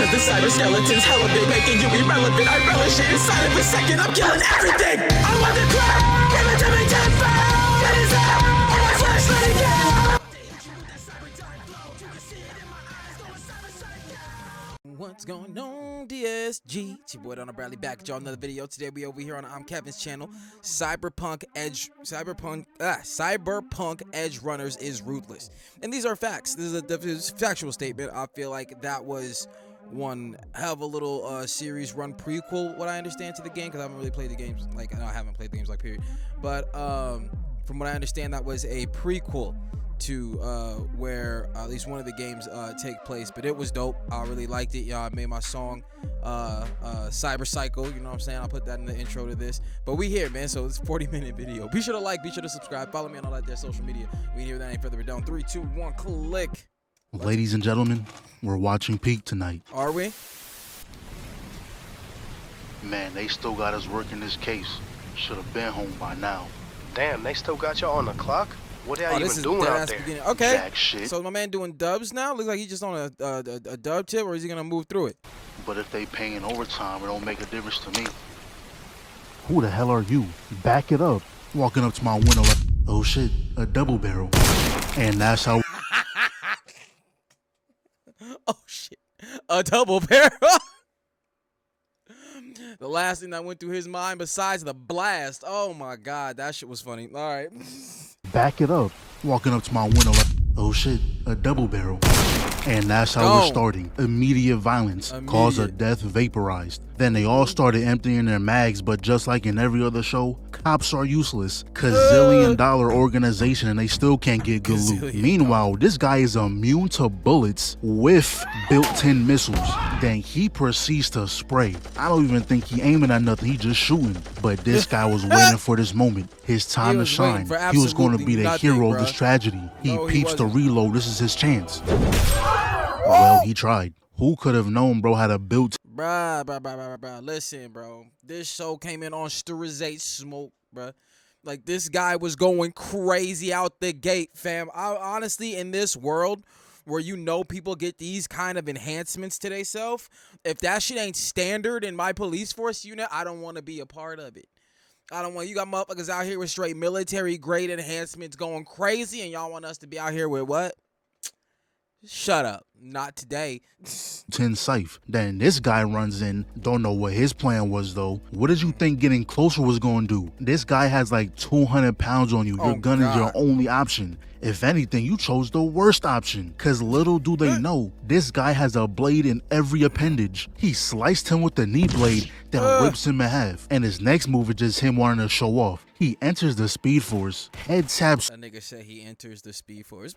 Cause the cyber skeletons hella big, making you irrelevant. I relish it inside of a second, I'm killing everything. I want the crap, give it to me tenfold. It is out, on my flashlight again. What's going on, DSG? It's your boy Darrnell Bradley back at y'all another video. Today we over here on ImKevinn's channel. Cyberpunk EDGERUNNERS is ruthless. And these are facts. This is a factual statement. I feel like that was one hell of a little series run prequel, what I understand, to the game, because I haven't really played the games, like, I haven't played the games, like, period. But from what I understand, that was a prequel to where at least one of the games take place. But it was dope. I really liked it. Y'all, I made my song CYBERPSYCHO, you know what I'm saying? I'll put that in the intro to this. But we here, man, so it's a 40-minute video. Be sure to like, be sure to subscribe, follow me on all that there social media. We here without any further ado. 3, 2, 1, click. Ladies and gentlemen, we're watching Peak tonight. Are we? Man, they still got us working this case. Should have been home by now. Damn, they still got y'all on the clock? What are y'all even doing out there? Beginning. Okay, Jack shit. So my man doing dubs now? Looks like he's just on a dub tip, or is he gonna move through it? But if they paying overtime, it don't make a difference to me. Who the hell are you? Back it up. Walking up to my window like, oh shit, a double barrel. And that's how... Oh shit, a double barrel. The last thing that went through his mind besides the blast. Oh my god, that shit was funny. All right. Back it up. Walking up to my window like, oh shit, a double barrel. And that's how we're starting. Immediate violence. Cause of death vaporized. Then they all started emptying their mags, but just like in every other show, cops are useless. Gazillion-dollar organization and they still can't get good loot. Meanwhile, this guy is immune to bullets with built-in missiles. Then he proceeds to spray. I don't even think he aiming at nothing, he just shooting. But this guy was waiting for this moment. His time to shine. He was going to be the hero of this tragedy. He peeps the reload. This is his chance. Well, he tried. Who could have known, bro, had a built... Bruh. Listen, bro. This show came in on Sturizate smoke, bruh. Like, this guy was going crazy out the gate, fam. Honestly, in this world where you know people get these kind of enhancements to themselves, if that shit ain't standard in my police force unit, I don't want to be a part of it. I don't want... You got motherfuckers out here with straight military-grade enhancements going crazy, and y'all want us to be out here with what? Shut up. Not today. 10 safe. Then this guy runs in. Don't know what his plan was, though. What did you think getting closer was going to do? This guy has like 200 pounds on you. Your gun is your only option. If anything, you chose the worst option. Cause little do they know, this guy has a blade in every appendage. He sliced him with the knee blade, then rips him in half. And his next move is just him wanting to show off. He enters the Speed Force. Head taps. That nigga said he enters the Speed Force.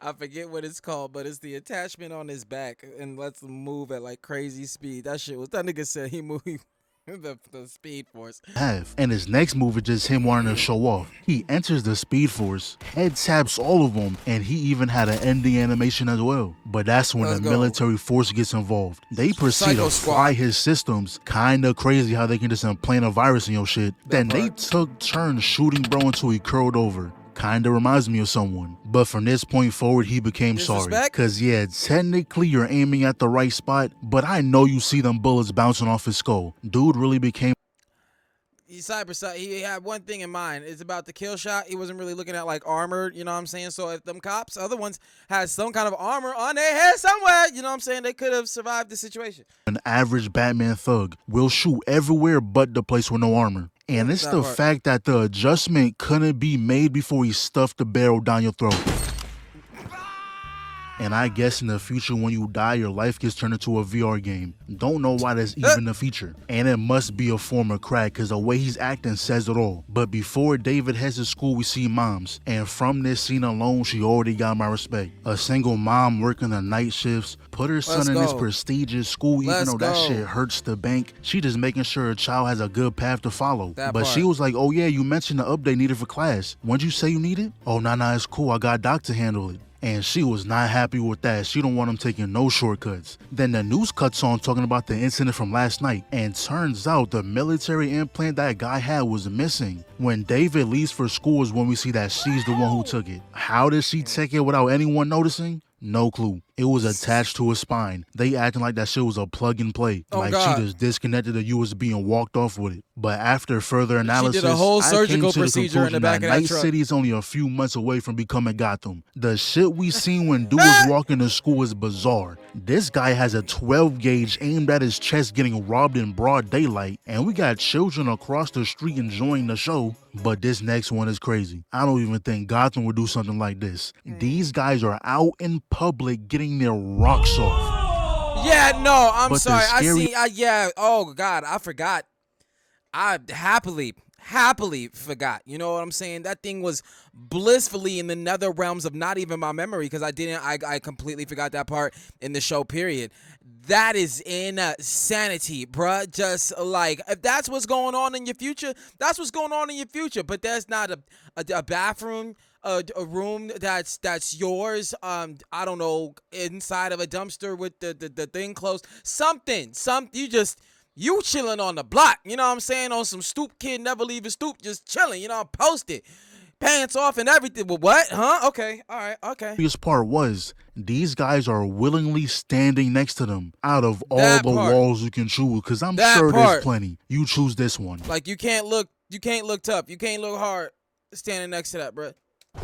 I forget what it's called, but it's the attachment on his back and lets him move at like crazy speed. That shit was... That nigga said he moved the Speed Force. And his next move is just him wanting to show off. He enters the Speed Force, head taps all of them, and he even had an ending animation as well. But that's when the military force gets involved. They proceed to fry his systems. Kinda crazy how they can just implant a virus in your shit. Then they took turns shooting bro until he curled over. Kinda reminds me of someone. But from this point forward, he became sorry. Cause yeah, technically you're aiming at the right spot, but I know you see them bullets bouncing off his skull. Dude really became... He had one thing in mind. It's about the kill shot. He wasn't really looking at like armor, you know what I'm saying? So if them cops, other ones, had some kind of armor on their head somewhere, you know what I'm saying? They could have survived the situation. An average Batman thug will shoot everywhere but the place with no armor. And it's the fact that the adjustment couldn't be made before he stuffed the barrel down your throat. And I guess in the future when you die, your life gets turned into a VR game. Don't know why that's even a feature. And it must be a form of crack because the way he's acting says it all. But before David heads to school, we see moms. And from this scene alone, she already got my respect. A single mom working the night shifts, put her son in this prestigious school even though that shit hurts the bank. She just making sure her child has a good path to follow. But she was like, oh yeah, you mentioned the update needed for class. When'd you say you need it? Oh, nah, it's cool. I got Doc to handle it. And she was not happy with that. She don't want him taking no shortcuts. Then the news cuts on talking about the incident from last night. And turns out the military implant that guy had was missing. When David leaves for school is when we see that she's the one who took it. How did she take it without anyone noticing? No clue. It was attached to his spine. They acting like that shit was a plug and play. Oh, like God. she just disconnected the USB and walked off with it. But after further analysis, a whole I surgical came to the procedure in the conclusion back of that Night truck. City is only a few months away from becoming Gotham. The shit we seen when dude was walking to school is bizarre. This guy has a 12 gauge aimed at his chest getting robbed in broad daylight, and we got children across the street enjoying the show. But this next one is crazy. I don't even think Gotham would do something like this. These guys are out in public getting their rocks off. Yeah, no, I'm But the sorry. scary- Yeah. Oh God, I forgot. I happily forgot. You know what I'm saying? That thing was blissfully in the nether realms of not even my memory because I completely forgot that part in the show, period. That is insanity, bruh. Just like, if that's what's going on in your future, that's what's going on in your future. But there's not a bathroom, a room that's yours. I don't know, inside of a dumpster with the thing closed. Something. You chilling on the block, you know what I'm saying? On some stoop kid, never leave a stoop, just chilling, you know, posted. Pants off and everything. Well, what? Huh? Okay. All right. Okay. The biggest part was these guys are willingly standing next to them out of all That the part. walls you can choose, because I'm That sure part. there's plenty. You choose this one. Like, you can't look tough. You can't look hard standing next to that, bruh.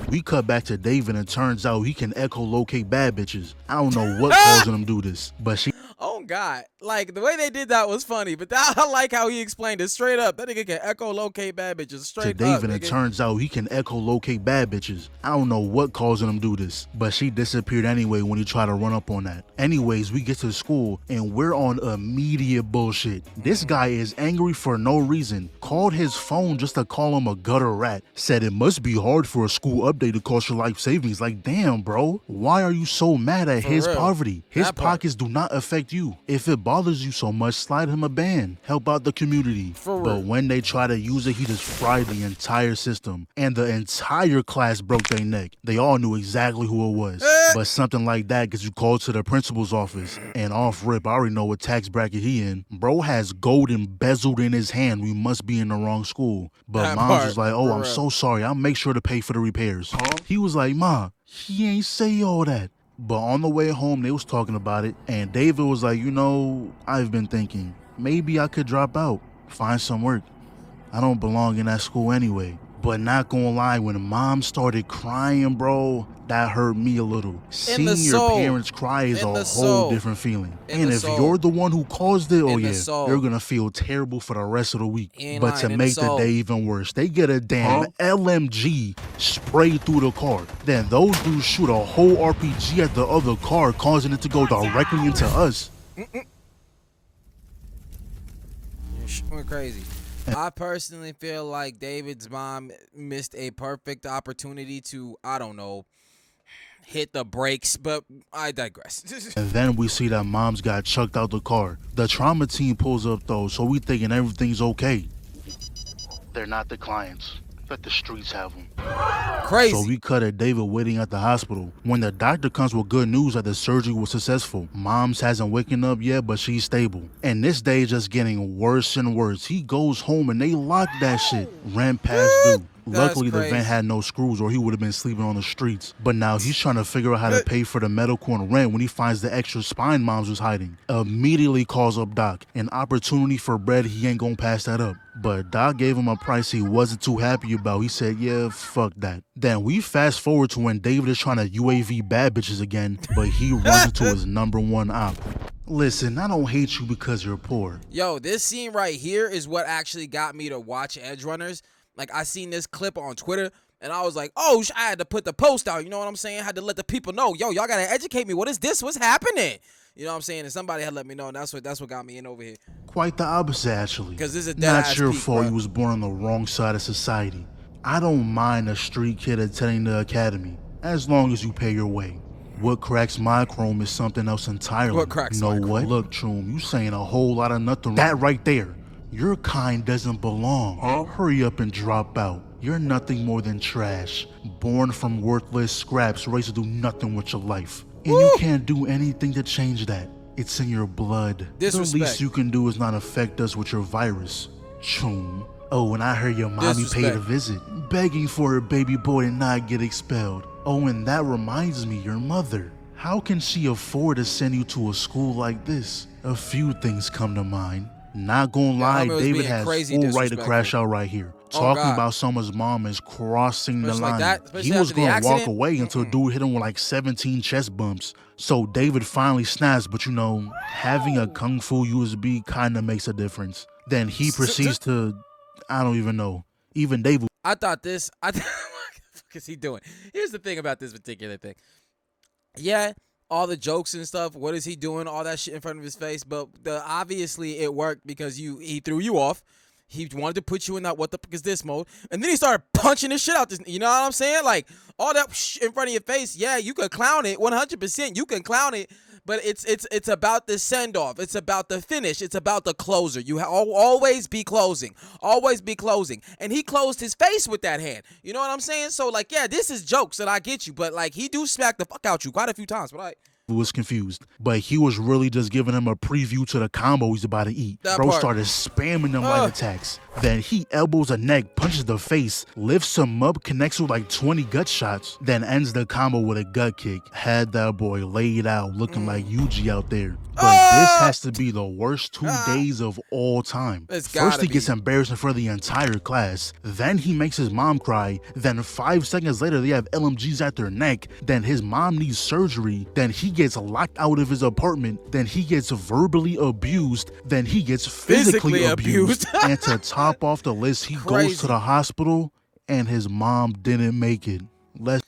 We cut back to David and turns out he can echolocate bad bitches. I don't know what causing him to do this, but she Oh, God. Like, the way they did that was funny, but I like how he explained it straight up. That nigga can echolocate bad bitches to straight up, David and nigga. turns out he can echolocate bad bitches. I don't know what causing him to do this, but she disappeared anyway when he tried to run up on that. Anyways, we get to school and we're on immediate bullshit. This guy is angry for no reason, called his phone just to call him a gutter rat, said it must be hard for a school update to cost your life savings. Like, damn, bro, why are you so mad at his real. poverty? His That part. pockets do not affect you. If it bothers you so much, slide him a ban. Help out the community. For But real. when they try to use it, he just fried the entire system. And the entire class broke their neck. They all knew exactly who it was. But something like that gets you called to the principal's office. And off rip, I already know what tax bracket he in. Bro has gold embezzled in his hand. We must be in the wrong school. But That mom's part, was like, oh, for I'm real. so sorry. I'll make sure to pay for the repairs. He was like, Ma, he ain't say all that. But on the way home, they was talking about it, and David was like, you know, I've been thinking, maybe I could drop out, find some work. I don't belong in that school anyway. But not gonna lie, when mom started crying, bro, that hurt me a little. Seeing your soul. parents cry is In a the whole soul. different feeling. In And the if soul. you're the one who caused it, oh In the yeah, soul. you're gonna feel terrible for the rest of the week. You ain't But lying, to in the make the soul. day even worse, they get a damn LMG sprayed through the car. Then those dudes shoot a whole RPG at the other car, causing it to go directly into us. Went crazy. I personally feel like David's mom missed a perfect opportunity to, I don't know, hit the brakes, but I digress. And then we see that mom's got chucked out the car. The trauma team pulls up though, so we thinking everything's okay. They're not the clients. Let the streets have them. Crazy. So we cut at David waiting at the hospital. When the doctor comes with good news that the surgery was successful, mom's hasn't waken up yet, but she's stable. And this day is just getting worse and worse. He goes home and they lock that shit. Rent past due. Luckily, the crazy. vent had no screws or he would have been sleeping on the streets. But now he's trying to figure out how to pay for the medical and rent when he finds the extra spine moms was hiding. Immediately calls up Doc. An opportunity for bread, he ain't gonna pass that up. But Doc gave him a price he wasn't too happy about. He said, yeah, fuck that. Then we fast forward to when David is trying to UAV bad bitches again, but he runs into his number one op. Listen, I don't hate you because you're poor. Yo, this scene right here is what actually got me to watch EDGERUNNERS. Like, I seen this clip on Twitter, and I was like, oh, I had to put the post out, you know what I'm saying? I had to let the people know, yo, y'all gotta educate me. What is this? What's happening? You know what I'm saying? And somebody had let me know, and that's what got me in over here. Quite the opposite, actually. 'Cause this is a not dead-ass your peak, fault bro. you was born on the wrong side of society. I don't mind a street kid attending the academy, as long as you pay your way. What cracks my chrome is something else entirely. What cracks know my what? chrome? Look, Choom, you saying a whole lot of nothing. That right there. Your kind doesn't belong. Hurry up and drop out. You're nothing more than trash. Born from worthless scraps, raised to do nothing with your life. And you can't do anything to change that. It's in your blood. Disrespect. The least you can do is not affect us with your virus. Choom. Oh, and I heard your mommy paid Disrespect. a visit, begging for her baby boy to not get expelled. Oh, and that reminds me, your mother. How can she afford to send you to a school like this? A few things come to mind. Not gonna lie, homie was David being has crazy full right to disrespectful. crash out right here. Oh, Talking God. about someone's mom is crossing the Especially like line. that, especially He was after the gonna walk accident. away until dude hit him with like 17 chest bumps. So David finally snaps, but you know, having a Kung Fu USB kinda makes a difference. Then he proceeds to, I don't even know. Even David. What the fuck is he doing? Here's the thing about this particular thing. Yeah, all the jokes and stuff. What is he doing? All that shit in front of his face. But obviously it worked because he threw you off. He wanted to put you in that what the fuck is this mode. And then he started punching the shit out this. You know what I'm saying? Like all that in front of your face. Yeah, you could clown it 100%. You can clown it. But it's about the send off. It's about the finish. It's about the closer. You always be closing. Always be closing. And he closed his face with that hand. You know what I'm saying? So like, yeah, this is jokes that I get you. But like, he do smack the fuck out you quite a few times. But was confused, but he was really just giving him a preview to the combo he's about to eat. That Bro part. started spamming them light attacks. Then he elbows a neck, punches the face, lifts him up, connects with like 20 gut shots, then ends the combo with a gut kick. Had that boy laid out looking like Yuji out there. But this has to be the worst 2 days of all time. First he gets embarrassed in front of the entire class. Then he makes his mom cry. Then 5 seconds later they have LMGs at their neck. Then his mom needs surgery. Then he gets locked out of his apartment. Then he gets verbally abused. Then he gets physically abused. And to top off the list, he goes to the hospital and his mom didn't make it.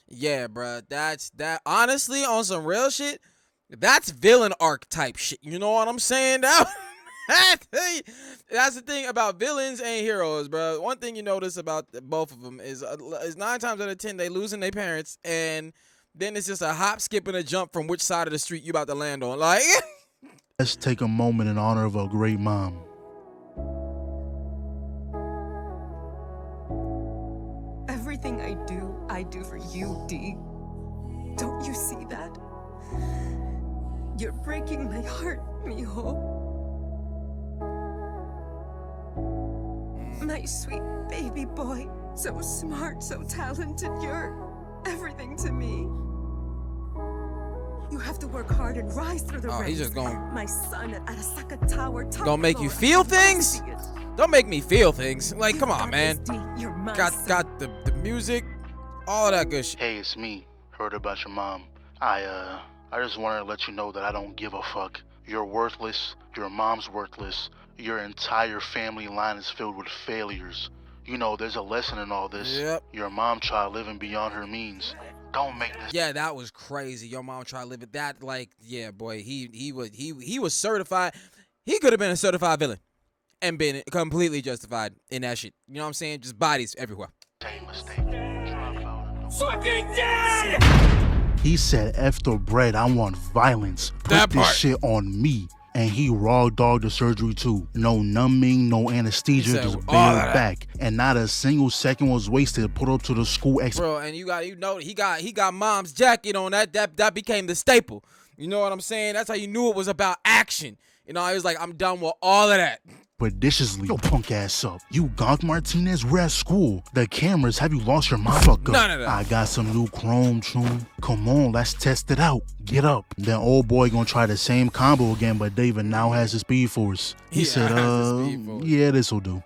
Yeah, bro. That honestly, on some real shit, that's villain arc type shit. You know what I'm saying? That's the thing about villains and heroes, bro. One thing you notice about both of them is 9 times out of 10 they losing their parents, and then it's just a hop, skip, and a jump from which side of the street you about to land on. Like, let's take a moment in honor of a great mom. Everything I do for you, D. Don't you see that? You're breaking my heart, mijo. My sweet baby boy. So smart, so talented. You're everything to me. You have to work hard and rise through the ranks. He's just going. My son at Arasaka Tower. Gonna make you feel things? Don't make me feel things. Like, come on, man. Got the music, all that good shit. Hey, it's me. Heard about your mom. I just wanted to let you know that I don't give a fuck. You're worthless. Your mom's worthless. Your entire family line is filled with failures. You know, there's a lesson in all this. Yep. Your mom tried living beyond her means. Don't make this. Yeah, that was crazy. Your mom tried to live it. That, like, yeah, boy, he was certified. He could have been a certified villain and been completely justified in that shit. You know what I'm saying? Just bodies everywhere. Same mistake. Fucking dead! He said, F the bread, I want violence. Put this shit on me. And he raw dogged the surgery too. No numbing, no anesthesia, just bailed back. And not a single second was wasted put up to the school Bro, and you know he got mom's jacket on. That became the staple. You know what I'm saying? That's how you knew it was about action. You know, I was like, I'm done with all of that. Prediciously, yo, punk ass up. You Gonk Martinez, we're at school. The cameras, have you lost your mind? Fuck up. No. I got some new Chrome tune. Come on, let's test it out. Get up. Then old boy gonna try the same combo again, but David now has the Speed Force. He said, yeah, this'll do.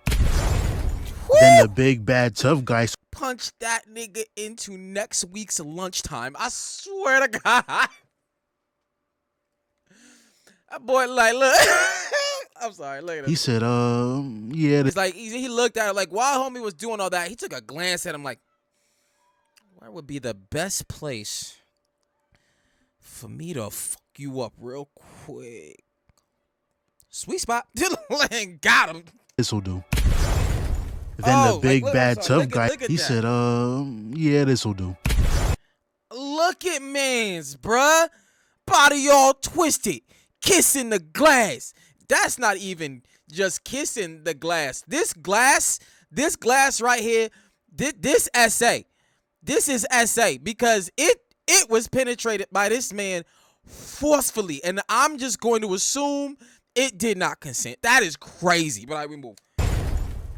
Woo! Then the big bad tough guy punch that nigga into next week's lunchtime. I swear to God. That boy, like, look. I'm sorry, look at him. He said, yeah. It's like, he looked at it, like, while homie was doing all that, he took a glance at him, like, where would be the best place for me to fuck you up real quick? Sweet spot. Got him. This'll do. Then the big bad tough guy, he said, yeah, this'll do. Look at mans, bruh. Body all twisted. Kissing the glass. That's not even just kissing the glass. This glass right here, this essay. This is essay because it was penetrated by this man forcefully. And I'm just going to assume it did not consent. That is crazy. But we move.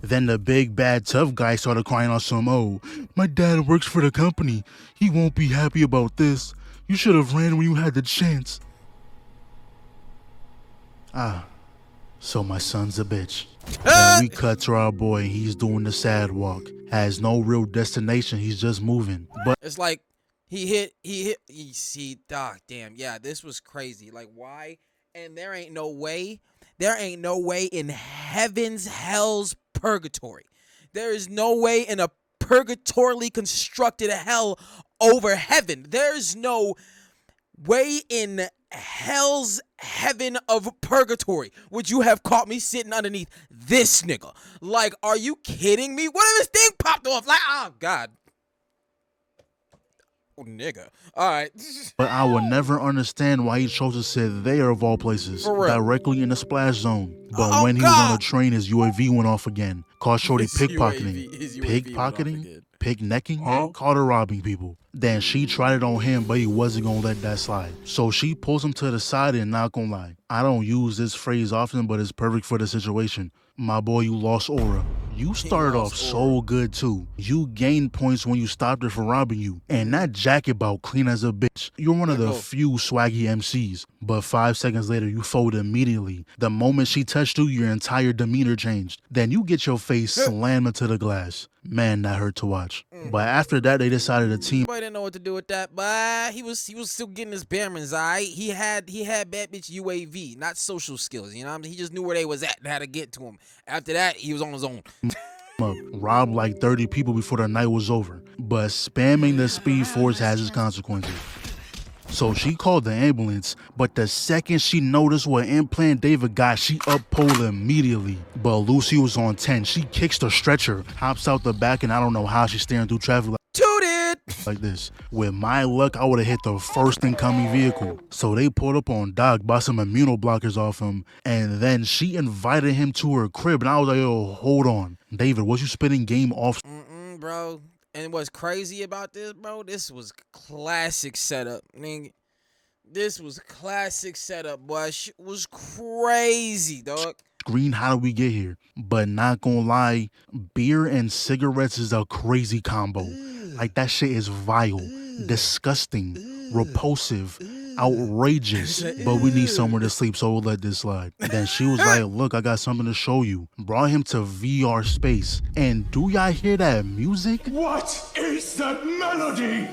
Then the big bad tough guy started crying on some, oh, my dad works for the company. He won't be happy about this. You should have ran when you had the chance. Ah, so my son's a bitch. Then we cut to our boy. He's doing the sad walk. Has no real destination. He's just moving. But It's like he see, dog, damn, yeah, this was crazy. Like, why? And there ain't no way in heaven's, hell's purgatory. There is no way in a purgatorily constructed hell over heaven. There's no way in hell's heaven of purgatory would you have caught me sitting underneath this nigga. Like, are you kidding me? What if this thing popped off? Like, oh, God. Oh, nigga. All right. But I will never understand why he chose to sit there of all places, For real. directly in the splash zone. But Oh, when he was on God. the train, his UAV went off again. Caught Shorty His pickpocketing. UAV his UAV went off Pickpocketing? again. Picknecking? Caught her robbing people. Then she tried it on him, but he wasn't gonna let that slide. So she pulls him to the side and not gonna lie. I don't use this phrase often, but it's perfect for the situation. My boy, you lost aura. You started off lost so good too. You gained points when you stopped her from robbing you. And that jacket bout clean as a bitch. You're one of the few swaggy MCs. But 5 seconds later, you fold immediately. The moment she touched you, your entire demeanor changed. Then you get your face slammed into the glass. Man, that hurt to watch. But after that, they decided to team. Boy didn't know what to do with that, but he was still getting his bearings, alright. He had bad bitch UAV, not social skills. You know what I mean? He just knew where they was at and how to get to him. After that, he was on his own. Up, robbed like 30 people before the night was over. But spamming the Speed Force has its consequences. So she called the ambulance, but the second she noticed what implant David got, she up-pulled immediately. But Lucy was on 10. She kicks the stretcher, hops out the back, and I don't know how she's staring through traffic like this. With my luck, I would have hit the first incoming vehicle. So they pulled up on Doc, bought some immunoblockers off him, and then she invited him to her crib, and I was like, yo, hold on. David, was you spitting game off? Bro. And what's crazy about this, bro, this was classic setup, nigga. This was classic setup, boy. Shit was crazy, dog. Green, how did we get here? But not gonna lie, beer and cigarettes is a crazy combo. Like, that shit is vile, disgusting, repulsive, outrageous. But we need somewhere to sleep, so we'll let this slide. Then she was like, look, I got something to show you. Brought him to VR space. And do y'all hear that music? What is that melody?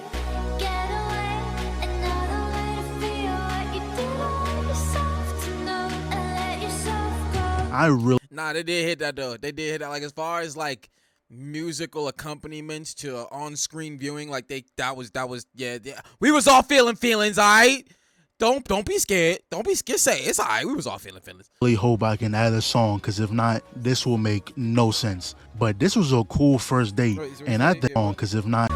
Get away, another way to feel what you did on yourself to know and let yourself go. I really Nah, they did hit that, though. They did hit that. Like, as far as, like, musical accompaniments to on-screen viewing, like, that was yeah. We was all feeling feelings, all right? Don't be scared. Don't be scared. Say it's all right. We was all feeling feelings. hope I can add a song, because if not, this will make no sense. But this was a cool first date, and I think because if not,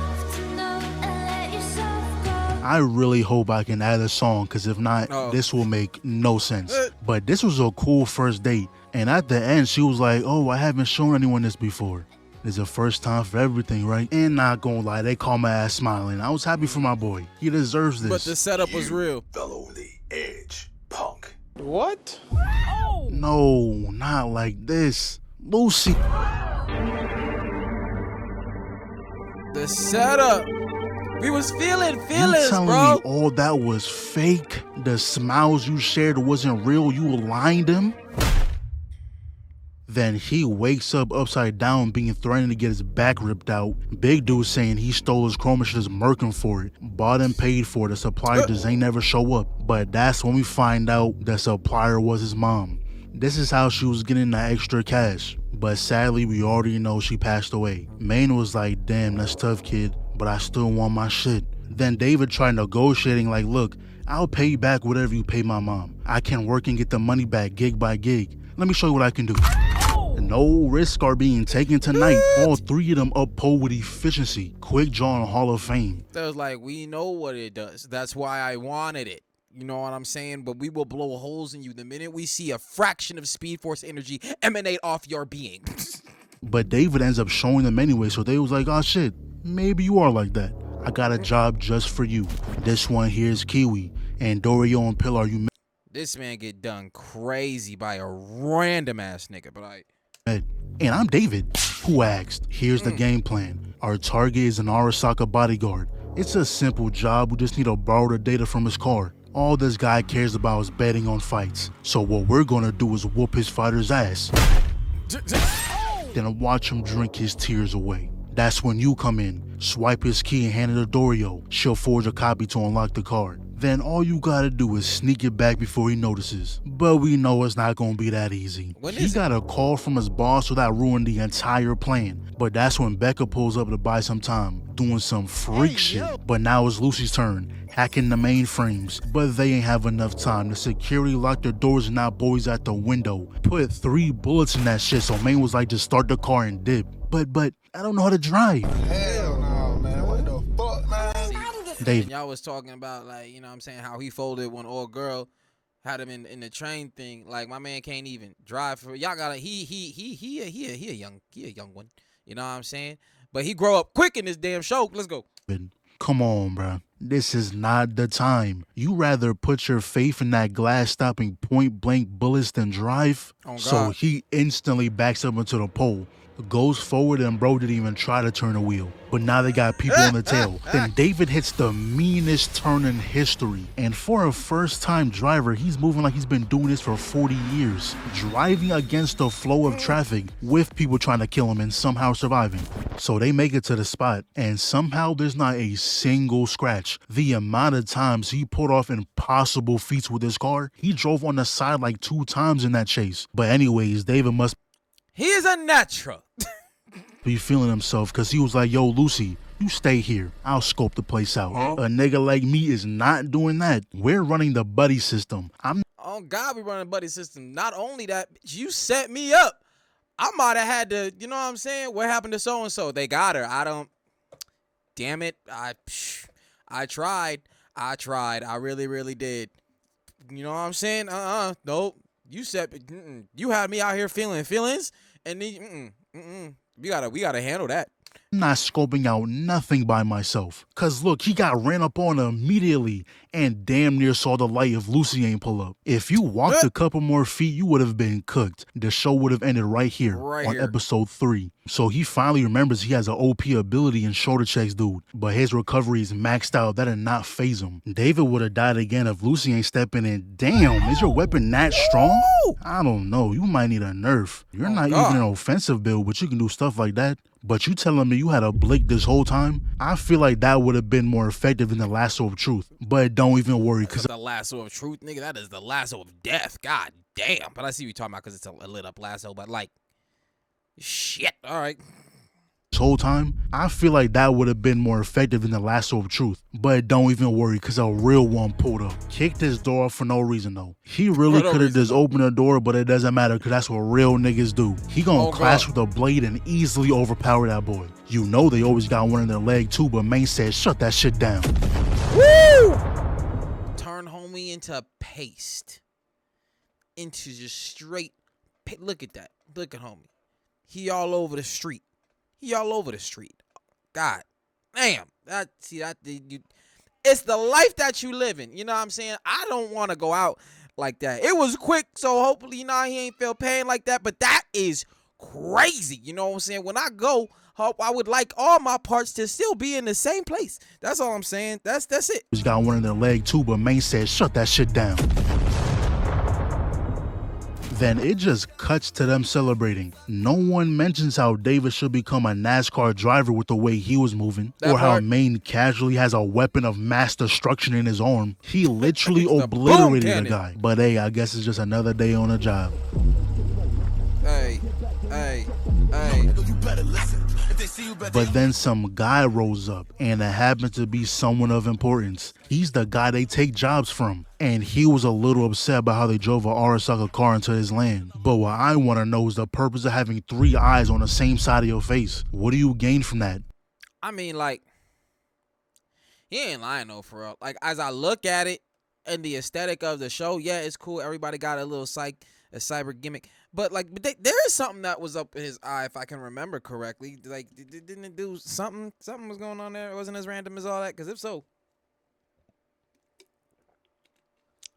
I really hope I can add a song, because if not, this will make no sense. But this was a cool first date, and at the end, she was like, oh, I haven't shown anyone this before. It's a first time for everything, right? And not gonna lie, they called my ass smiling. I was happy for my boy. He deserves this. But the setup was real. Follow the edge, punk. What? No, not like this. Lucy. The setup. We was feeling You feelings, telling bro. me all that was fake? The smiles you shared wasn't real? You aligned him? Then he wakes up upside down, being threatened to get his back ripped out. Big dude saying he stole his chroma, should just murk him for it. Bought and paid for it. The supplier just ain't never show up. But that's when we find out the supplier was his mom. This is how she was getting the extra cash. But sadly, we already know she passed away. Maine was like, damn, that's tough, kid, but I still want my shit. Then David tried negotiating like, look, I'll pay you back whatever you pay my mom. I can work and get the money back gig by gig. Let me show you what I can do. No risks are being taken tonight. All three of them uphold with efficiency. Quick draw in Hall of Fame. That was like, we know what it does. That's why I wanted it. You know what I'm saying? But we will blow holes in you the minute we see a fraction of Speed Force energy emanate off your being. But David ends up showing them anyway, so they was like, oh shit, maybe you are like that. I got a job just for you. This one here is Kiwi, and Dorio and Pilar, you This man get done crazy by a random ass nigga, but met. And I'm David, who asked, here's the game plan. Our target is an Arasaka bodyguard. It's a simple job, we just need to borrow the data from his car. All this guy cares about is betting on fights. So what we're gonna do is whoop his fighter's ass. Then watch him drink his tears away. That's when you come in, swipe his key and hand it to Dario. She'll forge a copy to unlock the card. Then all you gotta do is sneak it back before he notices. But we know it's not gonna be that easy. He got a call from his boss, so that ruined the entire plan. But that's when Becca pulls up to buy some time, doing some freak shit. But now it's Lucy's turn, hacking the mainframes. But they ain't have enough time. The security locked the doors and now boys at the window. Put 3 bullets in that shit, so Maine was like, just start the car and dip. But I don't know how to drive. Hell no, man. What the fuck, man? And y'all was talking about, like, you know what I'm saying, how he folded when old girl had him in the train thing. Like, my man can't even drive for y'all. Gotta he a young one. You know what I'm saying? But he grow up quick in this damn show. Let's go. Come on, bruh. This is not the time. You rather put your faith in that glass stopping point blank bullets than drive? Oh, God. So he instantly backs up into the pole, goes forward, and bro didn't even try to turn the wheel. But now they got people on the tail. Then David hits the meanest turn in history. And for a first-time driver, he's moving like he's been doing this for 40 years. Driving against the flow of traffic with people trying to kill him and somehow surviving. So they make it to the spot, and somehow there's not a single scratch. The amount of times he pulled off impossible feats with his car, he drove on the side like 2 times in that chase. But anyways, David must He is a natural. be feeling himself, because he was like, yo, Lucy, you stay here. I'll scope the place out. A nigga like me is not doing that. We're running the buddy system. Oh, God, we running a buddy system. Not only that, you set me up. I might have had to, you know what I'm saying? What happened to so-and-so? They got her. Damn it. I tried. I really, really did. You know what I'm saying? Nope. You had me out here feeling feelings, and then, we gotta handle that. I'm not scoping out nothing by myself. Cause look, he got ran up on immediately and damn near saw the light if Lucy ain't pull up. If you walked a couple more feet, you would have been cooked. The show would have ended right here on episode 3. So he finally remembers he has an OP ability in shoulder checks, dude. But his recovery is maxed out. That did not phase him. David would have died again if Lucy ain't stepping in. Damn, is your weapon that strong? I don't know. You might need a nerf. You're not even an offensive build, but you can do stuff like that. But you telling me you had a blick this whole time? I feel like that would have been more effective than the lasso of truth. But don't even worry, because the lasso of truth, nigga, that is the lasso of death. God damn. But I see what you're talking about because it's a lit up lasso. But like, shit. All right. this whole time, I feel like that would have been more effective than the lasso of truth. But don't even worry, because a real one pulled up. Kicked his door off for no reason, though. He really could have just opened the door, but it doesn't matter, because that's what real niggas do. He gonna clash with a blade and easily overpower that boy. You know they always got one in their leg, too, but Maine said, shut that shit down. Woo! Turn homie into paste. Into just straight. Look at that. Look at homie. He all over the street. He all over the street. God damn. It's the life that you live in. You know what I'm saying? I don't want to go out like that. It was quick, so hopefully, he ain't feel pain like that. But that is crazy. You know what I'm saying? When I go, I would like all my parts to still be in the same place. That's all I'm saying. That's it. He's got one in their leg too, but Maine said, shut that shit down. Then it just cuts to them celebrating. No one mentions how David should become a NASCAR driver with the way he was moving, or how Maine casually has a weapon of mass destruction in his arm. He literally obliterated a guy. But hey, I guess it's just another day on the job. Hey. But then some guy rolls up, and it happens to be someone of importance. He's the guy they take jobs from, and he was a little upset about how they drove a Arasaka car into his land. But what I want to know is the purpose of having 3 eyes on the same side of your face. What do you gain from that? I mean, like, he ain't lying though, for real. Like, as I look at it and the aesthetic of the show, yeah, it's cool. Everybody got a little cyber gimmick. But there is something that was up in his eye, if I can remember correctly. Like, didn't it do something? Something was going on there. It wasn't as random as all that. Because if so,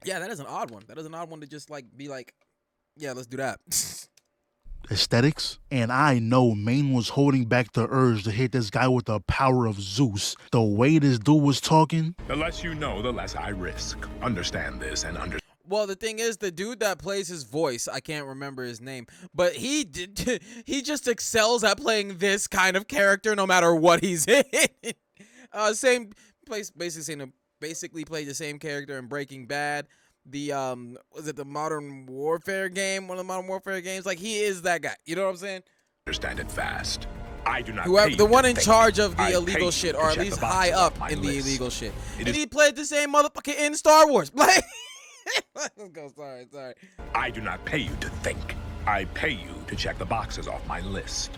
yeah, that is an odd one. That is an odd one to just be like, yeah, let's do that. aesthetics. And I know Maine was holding back the urge to hit this guy with the power of Zeus. The way this dude was talking. The less you know, the less I risk. Understand this and understand. Well, the thing is, the dude that plays his voice, I can't remember his name, but he just excels at playing this kind of character no matter what he's in. Same place, basically played the same character in Breaking Bad. The was it the Modern Warfare game? One of the Modern Warfare games. Like, he is that guy. You know what I'm saying? Understand it fast. I do not. Whoever, pay the you one to in think. charge of I the pay illegal you shit, to or at check least the high boxes up off my in the list. illegal shit. It And is- he played the same motherfucker in Star Wars. Like, let's go. Sorry. I do not pay you to think. I pay you to check the boxes off my list.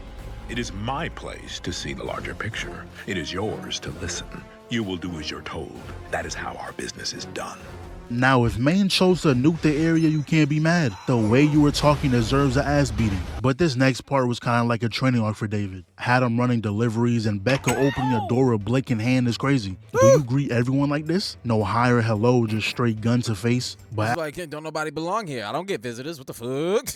It is my place to see the larger picture. It is yours to listen. You will do as you're told. That is how our business is done. Now, if Maine chose to nuke the area, you can't be mad. The way you were talking deserves an ass beating. But this next part was kind of like a training arc for David. Had him running deliveries and Becca opening a door with Blake in hand is crazy. Do you greet everyone like this? No hi or hello, just straight gun to face. But It's like, don't nobody belong here. I don't get visitors. What the fuck?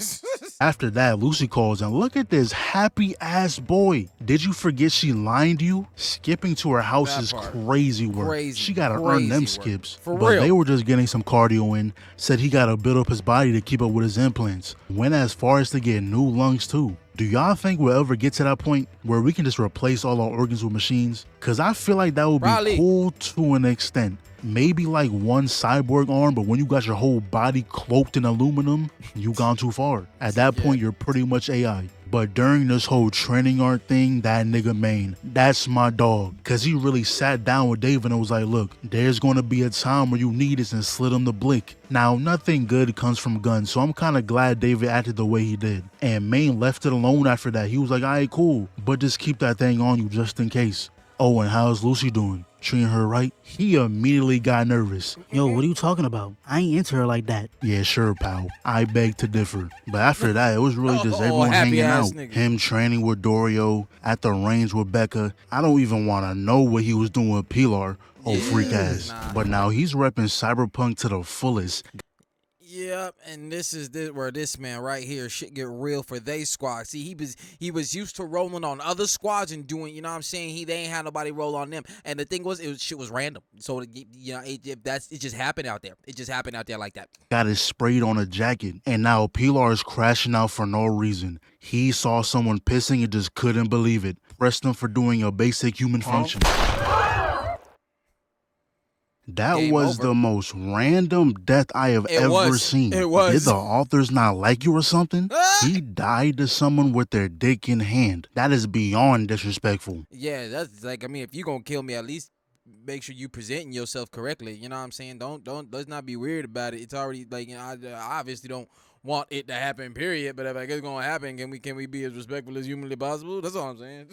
after that, Lucy calls and look at this happy ass boy. Did you forget she lined you? Skipping to her house That is part. crazy work. Crazy, She gotta earn crazy them work. skips. For but real. they were just getting some cardio in. Said he gotta build up his body to keep up with his implants. Went as far as to get new lungs too. Do y'all think we'll ever get to that point where we can just replace all our organs with machines? Cause I feel like that would be Probably. cool to an extent. Maybe like one cyborg arm, but when you got your whole body cloaked in aluminum, you gone too far. At that point, you're pretty much AI. But during this whole training art thing, that nigga Maine, that's my dog. Cause he really sat down with David and was like, look, there's gonna be a time where you need this, and slid him the blick. Now, nothing good comes from guns, so I'm kinda glad David acted the way he did. And Maine left it alone after that. He was like, alright, cool, but just keep that thing on you just in case. Oh, and how's Lucy doing? Treating her right? He immediately got nervous. Yo, what are you talking about? I ain't into her like that. Yeah, sure, pal. I beg to differ. But after that, it was really just everyone happy hanging ass out. nigga. Him training with Dorio, at the range with Becca. I don't even want to know what he was doing with Pilar. Oh, freak ass. Nah. But now he's repping Cyberpunk to the fullest. Yep, and this is where this man right here shit get real for they squad. See, he was used to rolling on other squads and doing, you know what I'm saying? They ain't had nobody roll on them. And the thing was, shit was random. So you know, it just happened out there. It just happened out there like that. Got it sprayed on a jacket. And now Pilar is crashing out for no reason. He saw someone pissing and just couldn't believe it. Pressed him for doing a basic human function. That Game was over. the most random death I have ever seen. It was. Did the authors not like you or something? He died to someone with their dick in hand. That is beyond disrespectful. Yeah, that's like, I mean, if you gonna kill me, at least make sure you presenting yourself correctly. You know what I'm saying? Let's not be weird about it. It's already like, you know, I obviously don't want it to happen, period. But if I guess it's gonna happen, can we be as respectful as humanly possible? That's all I'm saying.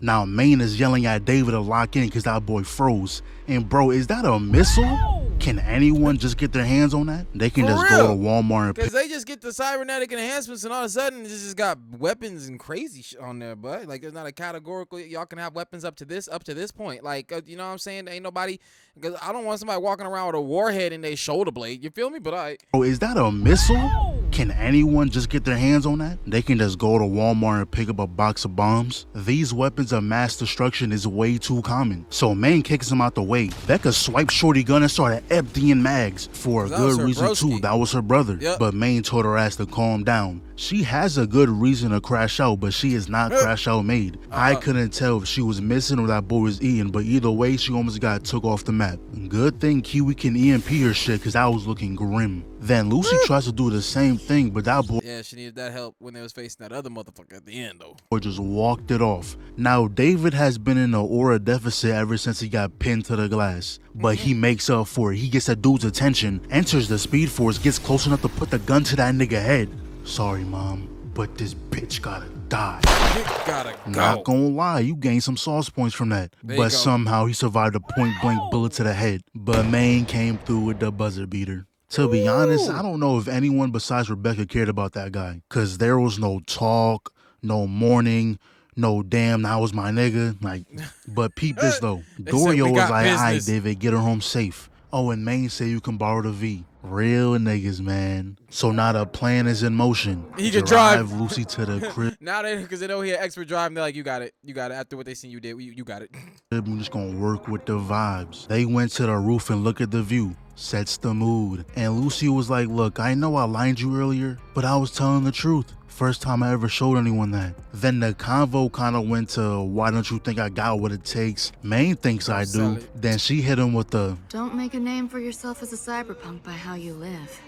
Now Maine is yelling at David to lock in because that boy froze. And bro, is that a missile? Can anyone just get their hands on that? They can For just real? go to Walmart and Because they just get the cybernetic enhancements and all of a sudden it's just got weapons and crazy shit on there, but like there's not a categorical, y'all can have weapons up to this point. Like, you know what I'm saying? Ain't nobody, because I don't want somebody walking around with a warhead in their shoulder blade. You feel me? But I. Bro, is that a missile? Can anyone just get their hands on that? They can just go to Walmart and pick up a box of bombs. These weapons of mass destruction is way too common. So Maine kicks him out the way. Becca swiped Shorty gun and started emptying mags for a That was good her reason broski. too. That was her brother. Yep. But Maine told her ass to calm down. She has a good reason to crash out, but she is not crash out made. I couldn't tell if she was missing or that boy was eating, but either way, she almost got took off the map. Good thing Kiwi can EMP her shit, cause that was looking grim. Then Lucy tries to do the same thing, but that boy Yeah, she needed that help when they was facing that other motherfucker at the end, though. just walked it off. Now, David has been in an aura deficit ever since he got pinned to the glass. But he makes up for it. He gets that dude's attention, enters the Speed Force, gets close enough to put the gun to that nigga head. Sorry, Mom, but this bitch gotta die. You gotta go. Not gonna lie, you gained some sauce points from that. There you But go. somehow he survived a point-blank bullet to the head. But Maine came through with the buzzer beater. To be honest, I don't know if anyone besides Rebecca cared about that guy. Cause there was no talk, no mourning, no damn, that was my nigga. Like, but peep this though. They said, "We Dorio was got like, alright, business." David, get her home safe. Oh, and Maine said you can borrow the V. Real niggas, man. So now the plan is in motion. He can drive. Lucy to the crib. Now because they know he an expert driving, they're like, you got it. You got it. After what they seen you did, you got it. I'm just gonna work with the vibes. They went to the roof and look at the view. Sets the mood. And Lucy was like, look, I know I lied you earlier, but I was telling the truth. First time I ever showed anyone that. Then the convo kind of went to, why don't you think I got what it takes? Maine thinks I do. Then she hit him with the, don't make a name for yourself as a cyberpunk by how you live.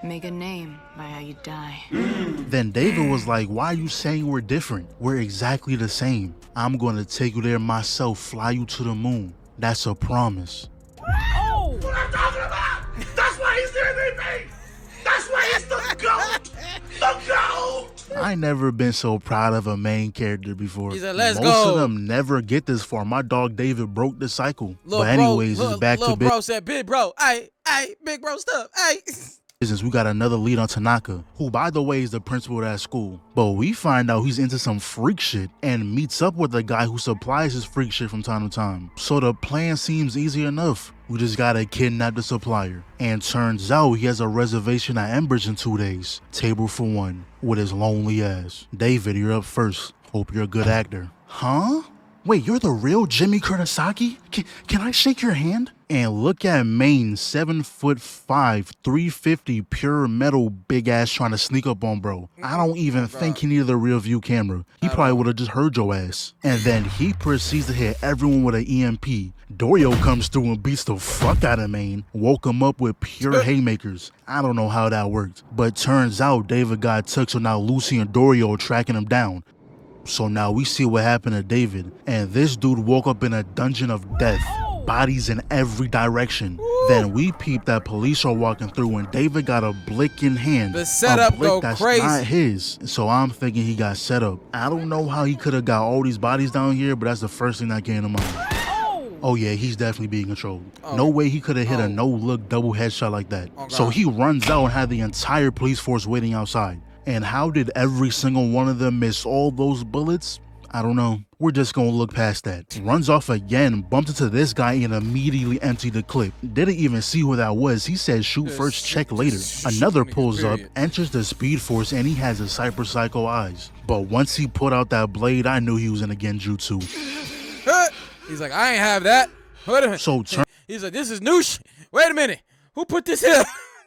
Make a name by how you die. Then David was like, why are you saying we're different? We're exactly the same. I'm gonna take you there myself, fly you to the moon. That's a promise. Oh! What I'm talking about! That's why he's there, baby! That's why he's the GOAT! The GOAT! I never been so proud of a main character before. He said, let's Most go. of them never get this far. My dog David broke the cycle. Little But anyways, bro, it's back to little business. bro said, big bro, hey, big bro stuff, hey. We got another lead on Tanaka, who by the way is the principal of that school. But we find out he's into some freak shit and meets up with the guy who supplies his freak shit from time to time. So the plan seems easy enough. We just gotta kidnap the supplier. And turns out he has a reservation at Embers in 2 days. Table for one, with his lonely ass. David, you're up first. Hope you're a good actor. Huh? Wait, you're the real Jimmy Kurosaki? Can I shake your hand? And look at Maine, 7'5", 350, pure metal, big ass trying to sneak up on bro. I don't even think he needed a rear view camera. He probably would have just heard your ass. And then he proceeds to hit everyone with an EMP. Dorio comes through and beats the fuck out of Maine. Woke him up with pure haymakers. I don't know how that worked. But turns out David got took, so now Lucy and Dorio are tracking him down. So now we see what happened to David. And this dude woke up in a dungeon of death. Bodies in every direction. Then we peep that police are walking through and David got a blick in hand. The setup go that's crazy. Not his. So I'm thinking he got set up. I don't know how he could have got all these bodies down here, but that's the first thing that came to mind. Oh yeah, he's definitely being controlled. No way he could have hit a no-look double headshot like that. So he runs out and had the entire police force waiting outside. And how did every single one of them miss all those bullets? I don't know. We're just gonna look past that. Runs off again, bumped into this guy and immediately emptied the clip. Didn't even see who that was. He said shoot first, check later. Another pulls up, enters the speed force, and he has his CYBERPSYCHO eyes. But once he put out that blade, I knew he was in a genjutsu. He's like, I ain't have that. Wait a minute. So he's like, this is new shit. Wait a minute. Who put this here?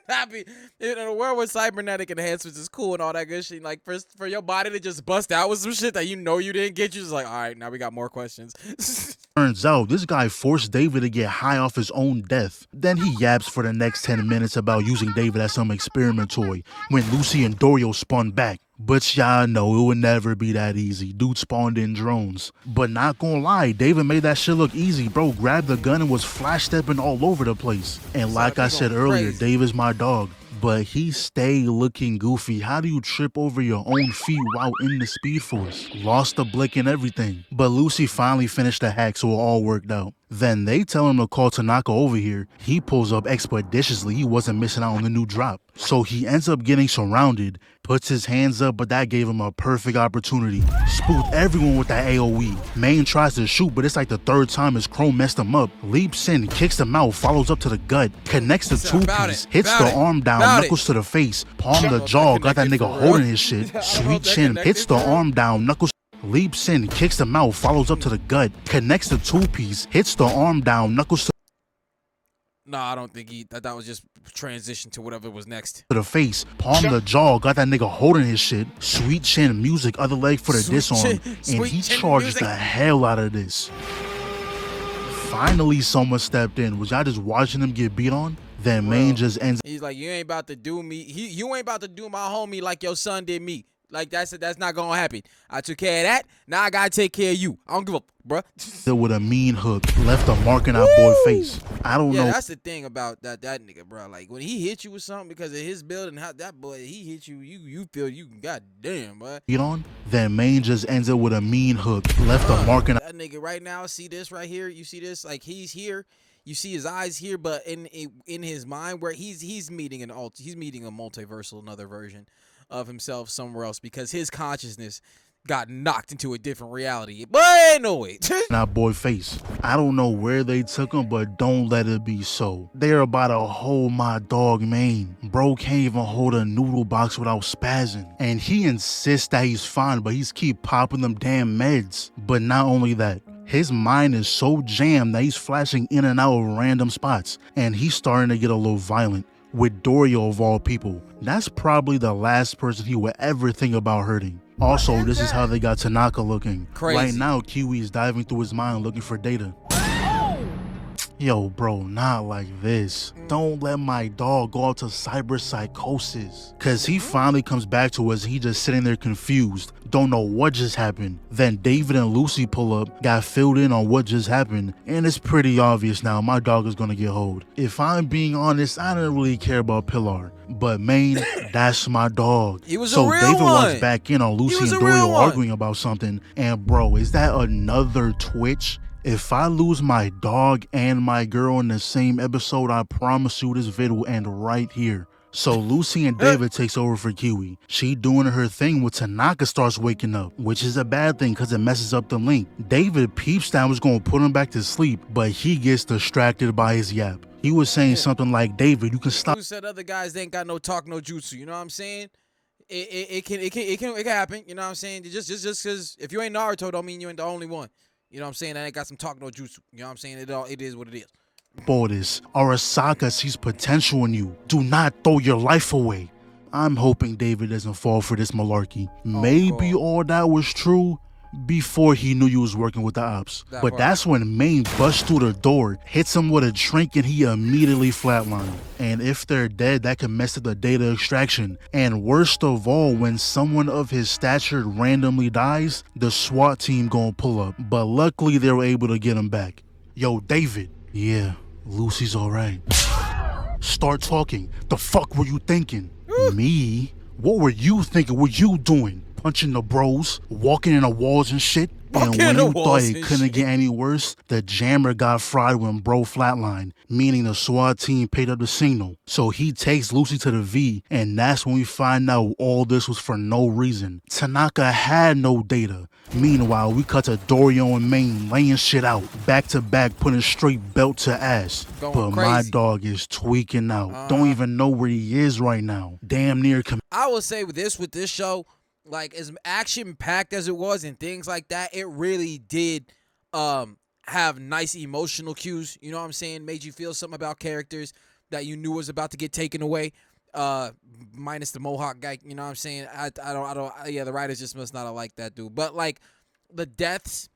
Happy in a world where cybernetic enhancements is cool and all that good shit. Like for your body to just bust out with some shit that you know you didn't get, you just like, all right, now we got more questions. Turns out this guy forced David to get high off his own death. Then he yaps for the next 10 minutes about using David as some experiment toy when Lucy and Dorio spun back. But y'all know it would never be that easy. Dude spawned in drones. But not gonna lie, David made that shit look easy, bro. Grabbed the gun and was flash stepping all over the place. And like I said earlier, David's my dog. But he stayed looking goofy. How do you trip over your own feet while in the speed force? Lost the blick and everything. But Lucy finally finished the hack, so it all worked out. Then they tell him to call Tanaka over here. He pulls up expeditiously. He wasn't missing out on the new drop. So he ends up getting surrounded, puts his hands up, but that gave him a perfect opportunity. Spooked everyone with that AoE. Main tries to shoot, but it's like the third time his chrome messed him up. Leaps in, kicks him out, follows up to the gut, connects the two-piece, hits the arm down, knuckles to the face, palm the jaw, got that nigga holding his shit. Sweet chin, hits the arm down, knuckles leaps in, kicks the mouth, follows up to the gut, connects the two-piece, hits the arm down, knuckles to No, I don't think that was just transition to whatever was next. the face, palm the jaw, got that nigga holding his shit. Sweet chin music, other leg for the disarm, and he charged the hell out of this. Finally, someone stepped in. Was y'all just watching him get beat on? Then Main just ends. He's like, you ain't about to do me. You ain't about to do my homie like your son did me. Like that's not gonna happen. I took care of that. Now I gotta take care of you. I don't give a bruh. With a mean hook, left a mark in our boy face. I don't know. Yeah, that's the thing about that nigga, bro. Like when he hit you with something because of his build and how that boy he hit you, you feel you goddamn, boy. Get on. Then Main just ends it with a mean hook, left a mark in. That nigga right now. See this right here? You see this? Like he's here. You see his eyes here, but in his mind, where he's meeting a multiversal, another version of himself somewhere else, because his consciousness got knocked into a different reality. But anyway. Now, boy face. I don't know where they took him, but don't let it be so. They're about to hold my dog Maine. Bro can't even hold a noodle box without spazzing. And he insists that he's fine, but he's keep popping them damn meds. But not only that, his mind is so jammed that he's flashing in and out of random spots. And he's starting to get a little violent. With Dorio of all people. That's probably the last person he would ever think about hurting. Also, this is how they got Tanaka looking. Crazy. Right now, Kiwi is diving through his mind looking for data. Yo, bro, not like this. Don't let my dog go out to cyber psychosis. Cause he finally comes back to us, he just sitting there confused. Don't know what just happened. Then David and Lucy pull up, got filled in on what just happened, and it's pretty obvious now my dog is gonna get hold. If I'm being honest, I didn't really care about Pilar. But Maine, that's my dog. He was so a real David one. walks back in on Lucy and Doyle arguing about something. And bro, is that another twitch? If I lose my dog and my girl in the same episode, I promise you this vid will end right here. So Lucy and David takes over for Kiwi. She doing her thing when Tanaka starts waking up, which is a bad thing because it messes up the link. David peeps that was going to put him back to sleep, but he gets distracted by his yap. He was saying something like, David, you can stop. Who said other guys ain't got no talk, no jutsu? You know what I'm saying? It can happen. You know what I'm saying? Just because if you ain't Naruto, don't mean you ain't the only one. You know what I'm saying? I ain't got some talk, no jutsu. You know what I'm saying? It is what it is. Borders, Arasaka sees potential in you. Do not throw your life away. I'm hoping David doesn't fall for this malarkey. Maybe all that was true before he knew you was working with the ops. That's when Maine busts through the door, hits him with a drink, and he immediately flatlined. And if they're dead, that can mess up the data extraction. And worst of all, when someone of his stature randomly dies, the SWAT team gonna pull up. But luckily, they were able to get him back. Yo, David. Yeah, Lucy's alright. Start talking. The fuck were you thinking? Me? What were you thinking? What you doing? Punching the bros, walking in the walls and shit. And when you thought it couldn't get any worse, the jammer got fried when bro flatlined, meaning the SWAT team paid up the signal. So he takes Lucy to the V, and that's when we find out all this was for no reason. Tanaka had no data. Meanwhile, we cut to Dorio and Maine laying shit out, back to back, putting straight belt to ass. But my dog is tweaking out. Don't even know where he is right now. Damn near. I will say with this show, like as action-packed as it was and things like that, it really did have nice emotional cues. You know what I'm saying? Made you feel something about characters that you knew was about to get taken away. Minus the Mohawk guy. You know what I'm saying? I don't. Yeah, the writers just must not have liked that dude. But like the deaths,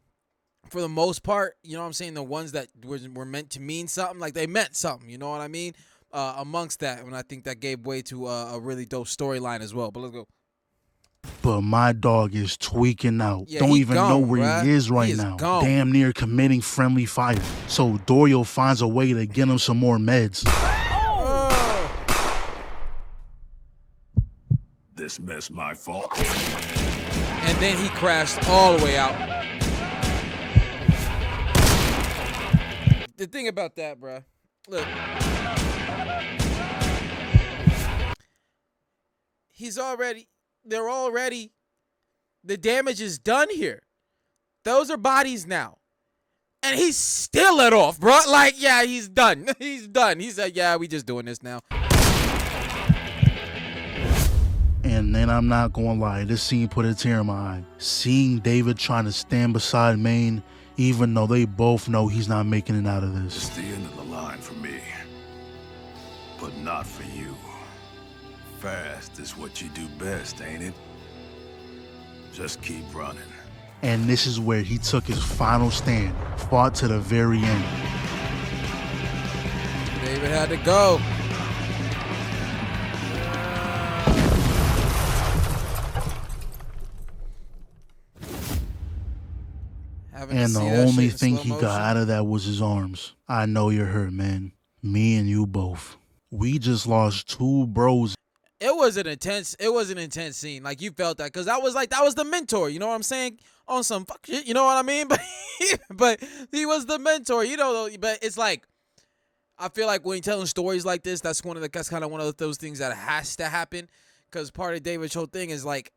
for the most part, you know what I'm saying? The ones that were meant to mean something, like they meant something. You know what I mean? Amongst that, and I think that gave way to a really dope storyline as well. But let's go. But my dog is tweaking out. Yeah, Don't even know where bruh. he is right now. Damn near committing friendly fire. So Dorio finds a way to get him some more meds. This mess my fault. And then he crashed all the way out. The thing about that, bruh, look. The damage is done here. Those are bodies now. And he's still let off, bro. Like, yeah, he's done. He's done. He said, yeah, we just doing this now. And then I'm not gonna lie, this scene put a tear in my eye. Seeing David trying to stand beside Maine, even though they both know he's not making it out of this. It's the end of the line for me, but not for you. Fast is what you do best, ain't it? Just keep running. And this is where he took his final stand, fought to the very end. David had to go. And the only thing he got out of that was his arms. I know you're hurt, man. Me and you both. We just lost two bros. It was an intense scene. Like, you felt that, because that was the mentor, you know what I'm saying? On some fuck shit, you know what I mean? But he was the mentor, you know. But it's like, I feel like when you're telling stories like this, that's kind of one of those things that has to happen, because part of David's whole thing is like,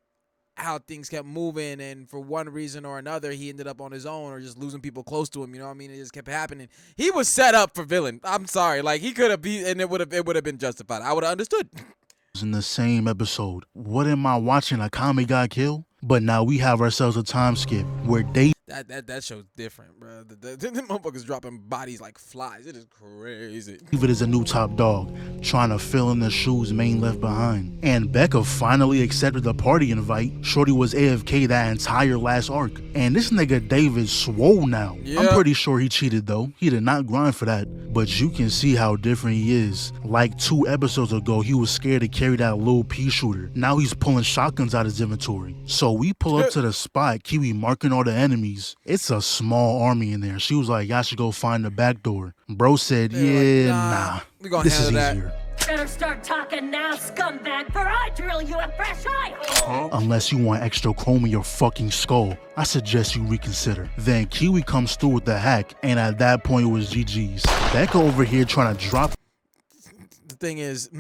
how things kept moving, and for one reason or another, he ended up on his own or just losing people close to him. You know what I mean? It just kept happening. He was set up for villain. I'm sorry, like he could have been, and it would have been justified. I would have understood. In the same episode. What am I watching? A comic guy kill? But now we have ourselves a time skip where That show's different, bro. The motherfuckers dropping bodies like flies. It is crazy. David is a new top dog, trying to fill in the shoes Maine left behind. And Becca finally accepted the party invite. Shorty was AFK that entire last arc. And this nigga David swole now. Yeah. I'm pretty sure he cheated though. He did not grind for that. But you can see how different he is. Like 2 episodes ago, he was scared to carry that little pea shooter. Now he's pulling shotguns out his inventory. So we pull up to the spot, Kiwi marking all the enemies. It's a small army in there. She was like, y'all should go find the back door. Bro said, yeah, nah. We gonna this is handle that. easier. Better start talking now, scumbag, for I drill you a fresh eye hole. Unless you want extra chrome in your fucking skull, I suggest you reconsider. Then Kiwi comes through with the hack, and at that point it was GG's. Becca over here trying to drop. The thing is,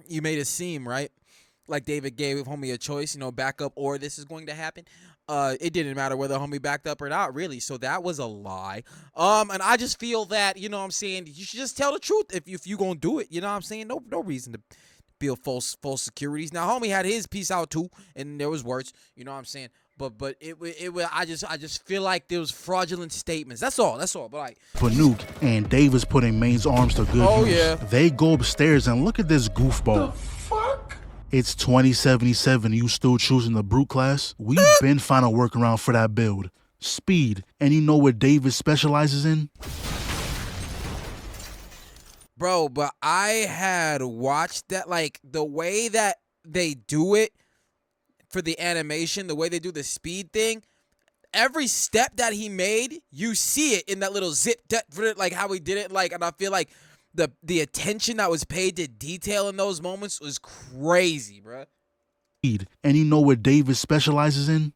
you made it seem, right? Like David gave homie a choice, you know, back up or this is going to happen. It didn't matter whether homie backed up or not, really. So that was a lie. And I just feel that, you know what I'm saying, you should just tell the truth if you gonna do it. You know what I'm saying? No reason to build false securities. Now homie had his piece out too, and there was words. You know what I'm saying? But I just feel like there was fraudulent statements. That's all. But like Nuke and Dave is putting Maine's arms to good use. Yeah. They go upstairs and look at this goofball. It's 2077. You still choosing the brute class? We've been finding a workaround for that build. Speed. And you know what David specializes in? Bro, but I had watched that, like the way that they do it for the animation, the way they do the speed thing. Every step that he made, you see it in that little zip, like how he did it. Like, and I feel like the attention that was paid to detail in those moments was crazy, bro. And you know what David specializes in?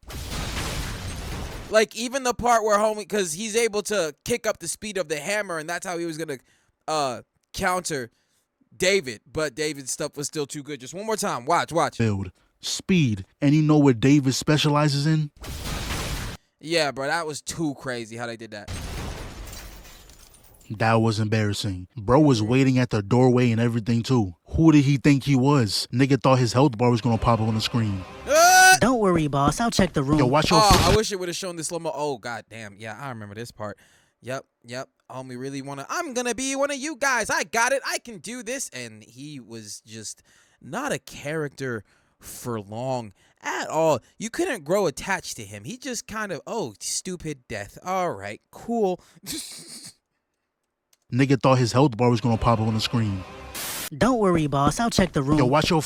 Like even the part where homie, because he's able to kick up the speed of the hammer, and that's how he was gonna counter David. But David's stuff was still too good. Just one more time, watch. Build. Speed. And you know what David specializes in? Yeah, bro, that was too crazy how they did that. That was embarrassing. Bro was waiting at the doorway and everything too. Who did he think he was? Nigga thought his health bar was gonna pop up on the screen. Don't worry, boss. I'll check the room. Yo, watch your I wish it would have shown the slow-mo. Oh, goddamn. Yeah, I remember this part. Yep. Homie really I'm gonna be one of you guys. I got it. I can do this. And he was just not a character for long at all. You couldn't grow attached to him. He just kind of, stupid death. All right, cool. Nigga thought his health bar was gonna pop up on the screen. Don't worry, boss. I'll check the room. Yo, watch your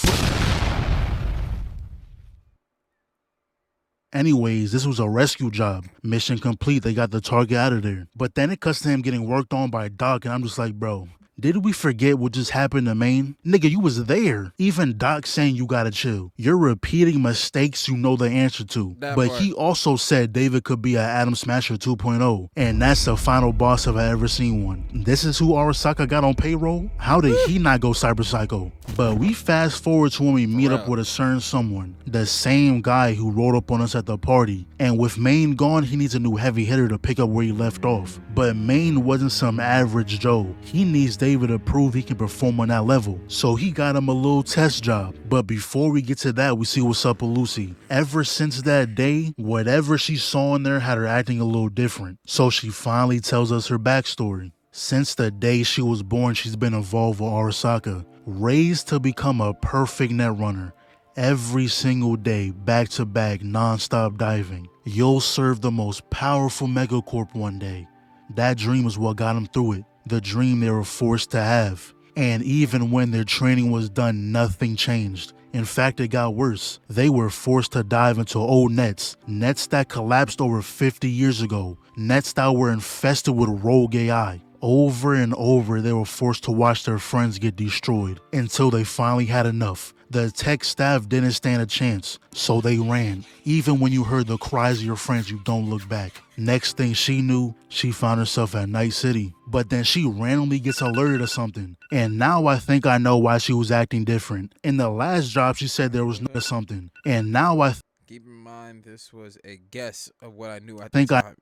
Anyways, this was a rescue job. Mission complete. They got the target out of there. But then it cuts to him getting worked on by Doc, and I'm just like, bro, did we forget what just happened to Maine? Nigga, you was there. Even Doc saying you gotta chill. You're repeating mistakes you know the answer to. But he also said David could be an Atom Smasher 2.0. And that's the final boss if I ever seen one. This is who Arasaka got on payroll? How did he not go CyberPsycho? But we fast forward to when we meet up with a certain someone. The same guy who rolled up on us at the party. And with Maine gone, he needs a new heavy hitter to pick up where he left off. But Maine wasn't some average Joe. He needs David to prove he can perform on that level. So he got him a little test job. But before we get to that, we see what's up with Lucy. Ever since that day, whatever she saw in there had her acting a little different. So she finally tells us her backstory. Since the day she was born, she's been involved with Arasaka, raised to become a perfect net runner. Every single day, back to back, non-stop diving. You'll serve the most powerful megacorp one day. That dream is what got them through it. The dream they were forced to have. And even when their training was done, nothing changed. In fact, it got worse. They were forced to dive into old nets that collapsed over 50 years ago, nets that were infested with rogue AI. Over and over, they were forced to watch their friends get destroyed until they finally had enough. The tech staff didn't stand a chance, so they ran. Even when you heard the cries of your friends, you don't look back. Next thing she knew, she found herself at Night City. But then she randomly gets alerted to something. And now I think I know why she was acting different. In the last job, she said there was something. And now Keep in mind, this was a guess of what I knew at Think the I- time.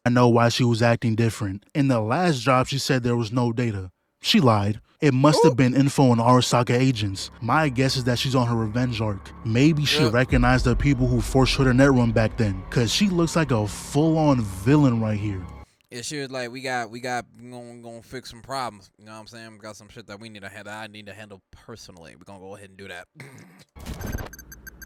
I know why she was acting different. In the last job, she said there was no data. She lied. It must have been info on Arasaka agents. My guess is that she's on her revenge arc. Maybe she recognized the people who forced her to net run back then, cause she looks like a full-on villain right here. Yeah, she was like, we gonna fix some problems. You know what I'm saying? We got some shit that we need to handle. I need to handle personally. We're gonna go ahead and do that.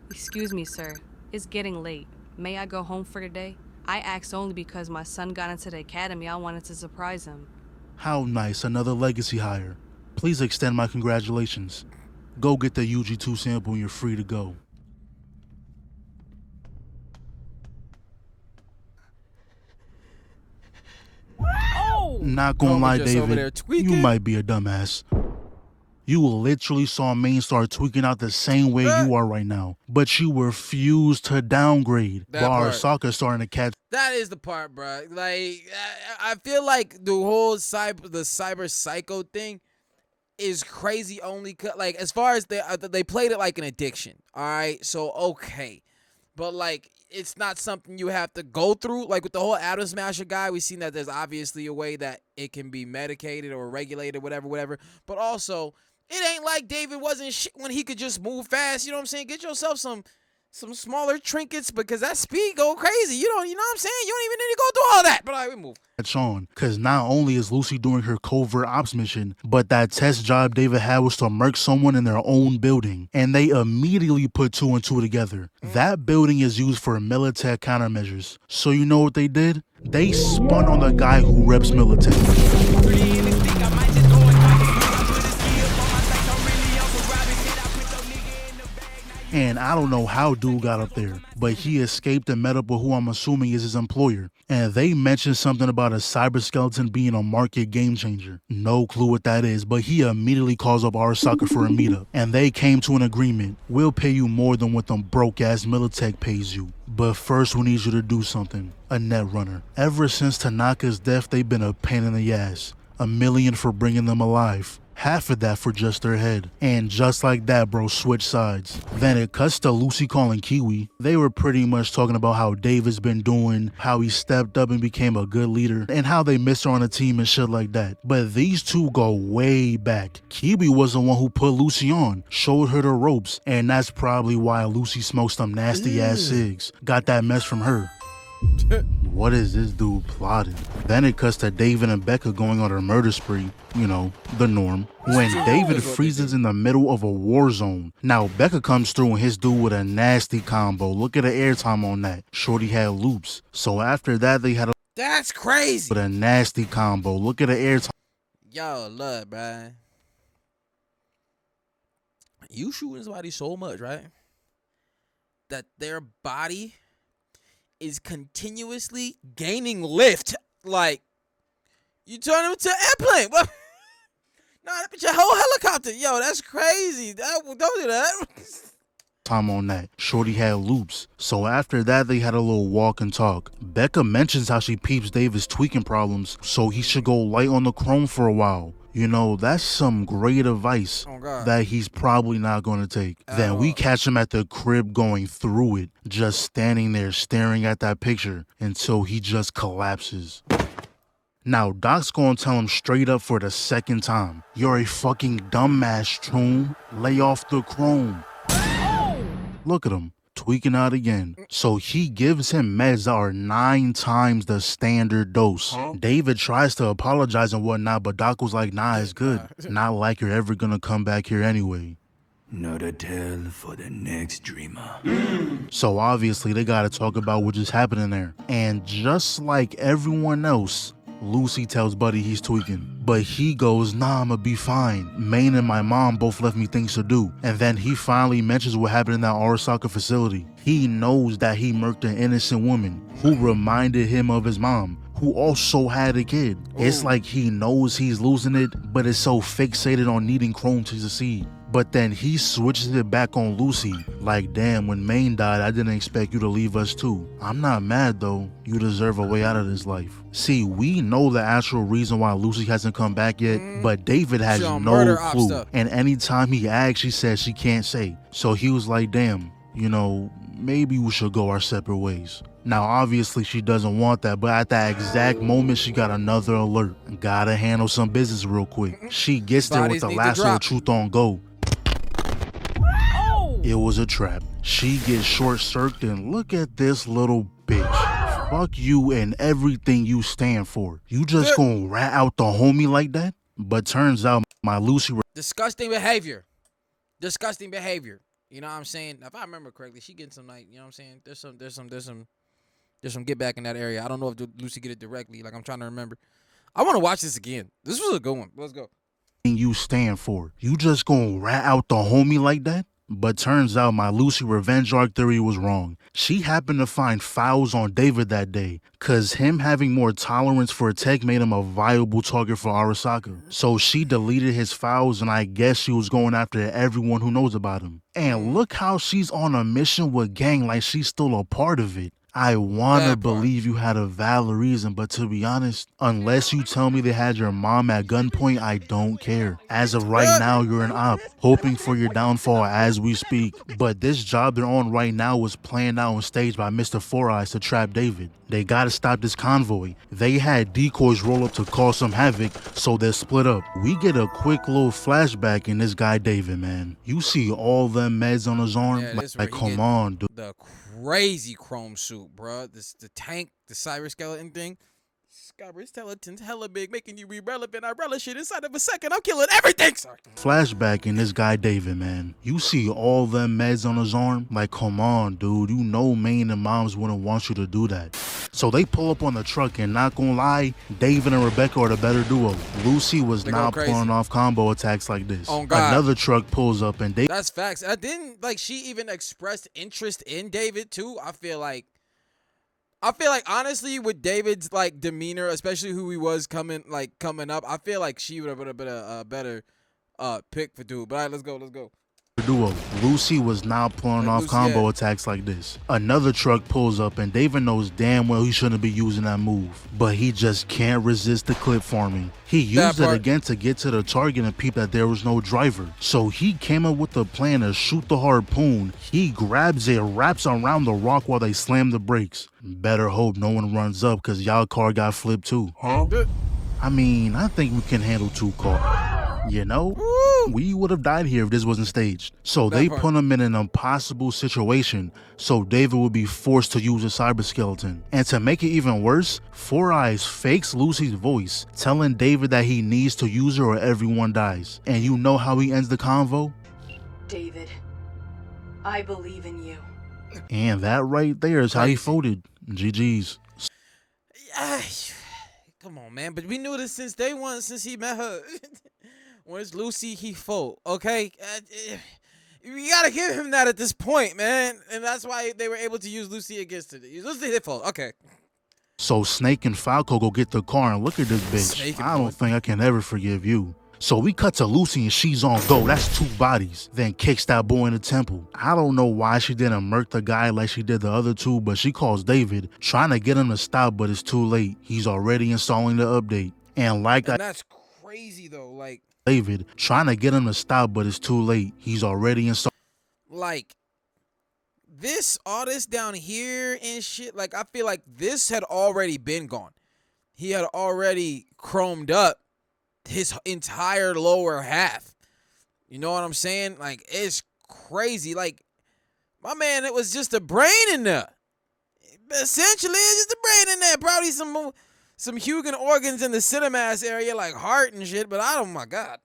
Excuse me, sir. It's getting late. May I go home for today? I asked only because my son got into the academy. I wanted to surprise him. How nice, another legacy hire. Please extend my congratulations. Go get the UG2 sample and you're free to go. Not gonna lie, David, you might be a dumbass. You literally saw Main start tweaking out the same way you are right now, but you refused to downgrade. While Arasaka starting to catch. That is the part, bro. Like, I feel like the whole cyber psycho thing is crazy. Only like as far as they played it like an addiction. All right, so okay, but like it's not something you have to go through. Like with the whole Atom Smasher guy, we've seen that there's obviously a way that it can be medicated or regulated, whatever. But also, it ain't like David wasn't shit when he could just move fast. You know what I'm saying? Get yourself some smaller trinkets because that speed go crazy. You know what I'm saying? You don't even need to go through all that. But all right, we move. On, because not only is Lucy doing her covert ops mission, but that test job David had was to murk someone in their own building, and they immediately put 2 and 2 together. That building is used for military countermeasures. So you know what they did? They spun on the guy who reps military. And I don't know how dude got up there, but he escaped and met up with who I'm assuming is his employer. And they mentioned something about a cyber skeleton being a market game changer. No clue what that is, but he immediately calls up Arasaka for a meetup. And they came to an agreement. We'll pay you more than what them broke-ass Militech pays you. But first we need you to do something. A net runner. Ever since Tanaka's death, they've been a pain in the ass. $1 million for bringing them alive. Half of that for just their head. And just like that, bro, switch sides. Then it cuts to Lucy calling Kiwi. They were pretty much talking about how David's been doing, how he stepped up and became a good leader, and how they missed her on the team and shit like that. But these two go way back. Kiwi was the one who put Lucy on, showed her the ropes, and that's probably why Lucy smoked some nasty ass cigs. Got that mess from her. What is this dude plotting? Then it cuts to David and Becca going on a murder spree. You know, the norm. When David freezes in the middle of a war zone. Now Becca comes through and hits dude with a nasty combo. Look at the airtime on that. Shorty had loops. So after that they had a That's crazy. with a nasty combo. Look at the airtime. Yo, look, bruh. You shooting somebody so much, right? That their body is continuously gaining lift. Like, you turn them to an airplane. What? Nah, that your whole helicopter. Yo, that's crazy. Don't do that. Time on that. Shorty had loops. So after that, they had a little walk and talk. Becca mentions how she peeps David's tweaking problems, so he should go light on the chrome for a while. You know, that's some great advice that he's probably not going to take. Then we catch him at the crib going through it, just standing there staring at that picture until he just collapses. Now, Doc's gonna tell him straight up for the second time, you're a fucking dumbass, Troom. Lay off the chrome. Look at him, tweaking out again. So he gives him meds that are 9 times the standard dose. David tries to apologize and whatnot, but Doc was like, nah, it's good. Not like you're ever gonna come back here anyway. Not a tale for the next dreamer. So obviously they gotta talk about what just happened in there. And just like everyone else, Lucy tells Buddy he's tweaking, but he goes, nah, I'ma be fine. Maine and my mom both left me things to do. And then he finally mentions what happened in that Arasaka facility. He knows that he murked an innocent woman who reminded him of his mom, who also had a kid. It's like he knows he's losing it, but is so fixated on needing Chrome to succeed. But then he switches it back on Lucy. Like, damn, when Maine died, I didn't expect you to leave us too. I'm not mad though. You deserve a way out of this life. See, we know the actual reason why Lucy hasn't come back yet, but David has no clue. And anytime he asks, she says she can't say. So he was like, damn, you know, maybe we should go our separate ways. Now, obviously, she doesn't want that, but at that exact moment, she got another alert. Gotta handle some business real quick. She gets there with the lasso of truth on go. It was a trap. She gets short-circuited, and look at this little bitch. Fuck you and everything you stand for. You just gonna rat out the homie like that? But turns out my Lucy... Disgusting behavior. Disgusting behavior. You know what I'm saying? If I remember correctly, she getting some you know what I'm saying? There's some get back in that area. I don't know if Lucy get it directly. Like, I'm trying to remember. I want to watch this again. This was a good one. Let's go. You stand for. You just gonna rat out the homie like that? But turns out my Lucy revenge arc theory was wrong. She happened to find fouls on David that day, cause him having more tolerance for a tech made him a viable target for Arasaka. So she deleted his fouls, and I guess she was going after everyone who knows about him. And look how she's on a mission with gang like she's still a part of it. I wanna believe you had a valid reason, but to be honest, unless you tell me they had your mom at gunpoint, I don't care. As of right now, you're an op, hoping for your downfall as we speak. But this job they're on right now was planned out and staged by Mr. Four Eyes to trap David. They gotta stop this convoy. They had decoys roll up to cause some havoc, so they're split up. We get a quick little flashback in this guy David, man. You see all them meds on his arm? Like come on, dude. The crazy chrome suit, bro. The tank, the cyber skeleton thing. Cyber skeleton's hella big, making you irrelevant. I relish it inside of a second. I'm killing everything. Sorry. Flashback in this guy David, man. You see all them meds on his arm? Like, come on, dude. You know Maine and moms wouldn't want you to do that. So they pull up on the truck, and not gonna lie, David and Rebecca are the better duo. Lucy was not pulling off combo attacks like this. Oh, God. Another truck pulls up, and David... That's facts. I didn't, like, she even expressed interest in David, too. I feel like, honestly, with David's, like, demeanor, especially who he was coming up, I feel like she would have been a better pick for dude. But all right, let's go. Duo. Lucy was not pulling off combo attacks like this. Another truck pulls up, and David knows damn well he shouldn't be using that move, but he just can't resist the clip farming. He used it again to get to the target and peep that there was no driver. So he came up with a plan to shoot the harpoon. He grabs it, wraps around the rock while they slam the brakes. Better hope no one runs up, cause y'all car got flipped too. I mean, I think we can handle 2 cars. You know, we would have died here if this wasn't staged. So they put him in an impossible situation, so David would be forced to use a cyber skeleton. And to make it even worse, Four Eyes fakes Lucy's voice, telling David that he needs to use her or everyone dies. And you know how he ends the convo? David, I believe in you. And that right there is how he folded. GG's. Come on, man. But we knew this since day one, since he met her. When it's Lucy, he fold. Okay? You gotta give him that at this point, man. And that's why they were able to use Lucy against it. Lucy, they fold. Okay. So Snake and Falco go get the car, and look at this bitch. I don't think I can ever forgive you. So we cut to Lucy and she's on go. That's 2 bodies. Then kicks that boy in the temple. I don't know why she didn't murk the guy like she did the other 2, but she calls David, trying to get him to stop, but it's too late. He's already installing the update. And that's crazy though. Like, David trying to get him to stop, but it's too late. He's already installing. Like, all this down here and shit, like, I feel like this had already been gone. He had already chromed up his entire lower half. You know what I'm saying? Like, it's crazy. Like, my man, it was just a brain in there. Essentially, it's just a brain in there. Probably some Hugan organs in the cinemass area, like heart and shit, but oh my God.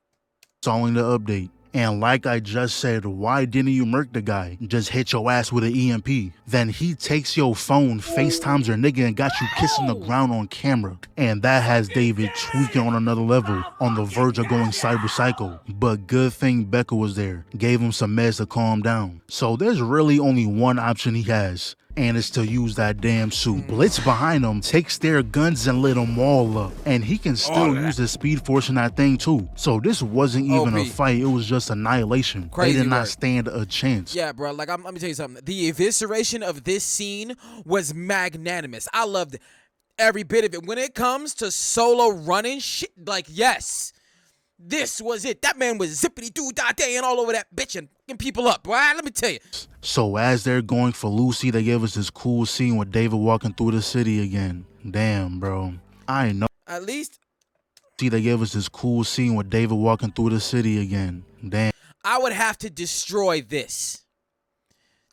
Installing the update. And like I just said, why didn't you murk the guy? Just hit your ass with an EMP. Then he takes your phone, FaceTimes your nigga, and got you kissing the ground on camera. And that has David tweaking on another level, on the verge of going cyber psycho. But good thing Becca was there, gave him some meds to calm down. So there's really only one option he has, and it's to use that damn suit. Blitz behind him, takes their guns and lit them all up. And he can still use the speed force in that thing too. So this wasn't even a fight, it was just annihilation. They did not stand a chance. Yeah, bro, like, let me tell you something. The evisceration of this scene was magnanimous. I loved every bit of it. When it comes to solo running shit, like, yes. This was it. That man was zippity-doo-dah-day and all over that bitch and fucking people up. Boy, let me tell you. So as they're going for Lucy, they gave us this cool scene with David walking through the city again. Damn, bro. I know. At least. See, they gave us this cool scene with David walking through the city again. Damn. I would have to destroy this.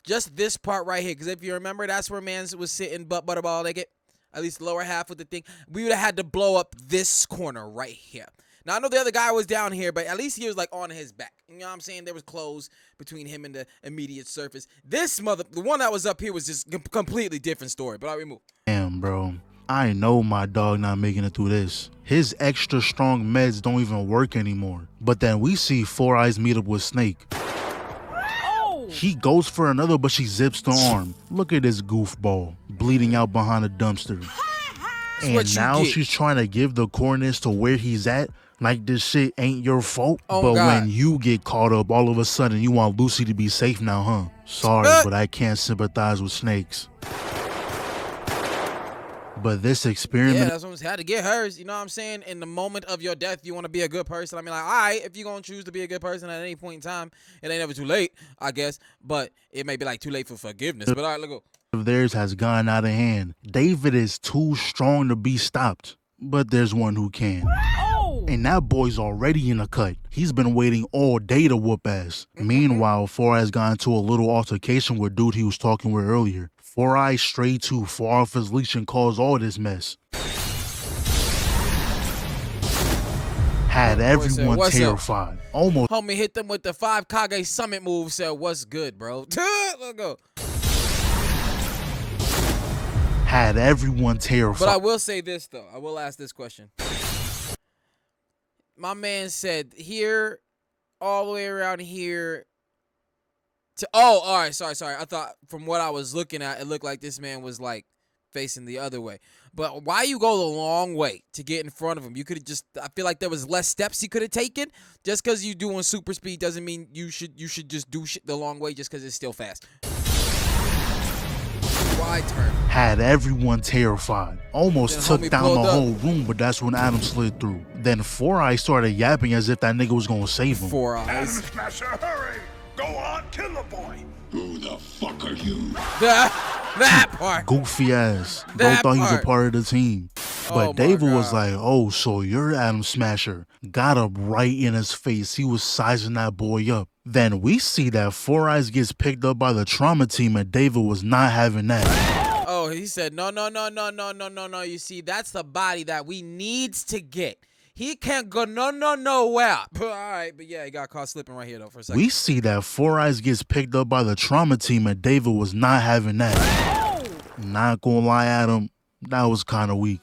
Just this part right here. Because if you remember, that's where man was sitting butterball naked. At least the lower half of the thing. We would have had to blow up this corner right here. Now, I know the other guy was down here, but at least he was, like, on his back. You know what I'm saying? There was clothes between him and the immediate surface. This the one that was up here was just a completely different story, but I'll remove. Damn, bro. I know my dog not making it through this. His extra strong meds don't even work anymore. But then we see Four Eyes meet up with Snake. Oh! He goes for another, but she zips the arm. Look at this goofball, bleeding out behind a dumpster. And now she's trying to give the coordinates to where he's at. Like this shit ain't your fault. Oh, but God. when you get caught up, all of a sudden you want Lucy to be safe now, huh? Sorry, but I can't sympathize with snakes. But this experiment... Yeah, that's what had to get hers. You know what I'm saying? In the moment of your death, you want to be a good person. I mean, like, all right, if you're going to choose to be a good person at any point in time, it ain't ever too late, I guess. But it may be, like, too late for forgiveness. But all right, let's go. ...of theirs has gone out of hand. David is too strong to be stopped. But there's one who can. And that boy's already in the cut. He's been waiting all day to whoop ass. Meanwhile, Four Eyes got into a little altercation with dude he was talking with earlier. Four Eyes strayed too far off his leash and caused all this mess. Had everyone terrified. Almost. Homie hit them with the 5 Kage Summit move, said, what's good, bro? Let's go. Had everyone terrified. But I will say this, though. I will ask this question. My man said here, all the way around here. Oh, all right. Sorry. I thought from what I was looking at, it looked like this man was like facing the other way. But why you go the long way to get in front of him? You could have just. I feel like there was less steps he could have taken. Just because you doing super speed doesn't mean you should just do shit the long way just because it's still fast. Wide turn. Had everyone terrified. Almost took down the whole room, but that's when Adam slid through. Then Four Eyes started yapping as if that nigga was gonna save him. Four Eyes. Adam Smasher, hurry! Go on, kill the boy! Who the fuck are you? That part. Goofy ass. Bro thought he was a part of the team. But David was like, oh, so you're Adam Smasher. Got up right in his face. He was sizing that boy up. Then we see that Four Eyes gets picked up by the trauma team and David was not having that. Oh, he said, no. You see, that's the body that we needs to get. He can't go nowhere. All right, but yeah, he got caught slipping right here, though, for a second. We see that Four Eyes gets picked up by the trauma team and David was not having that. Not gonna lie, Adam, that was kind of weak.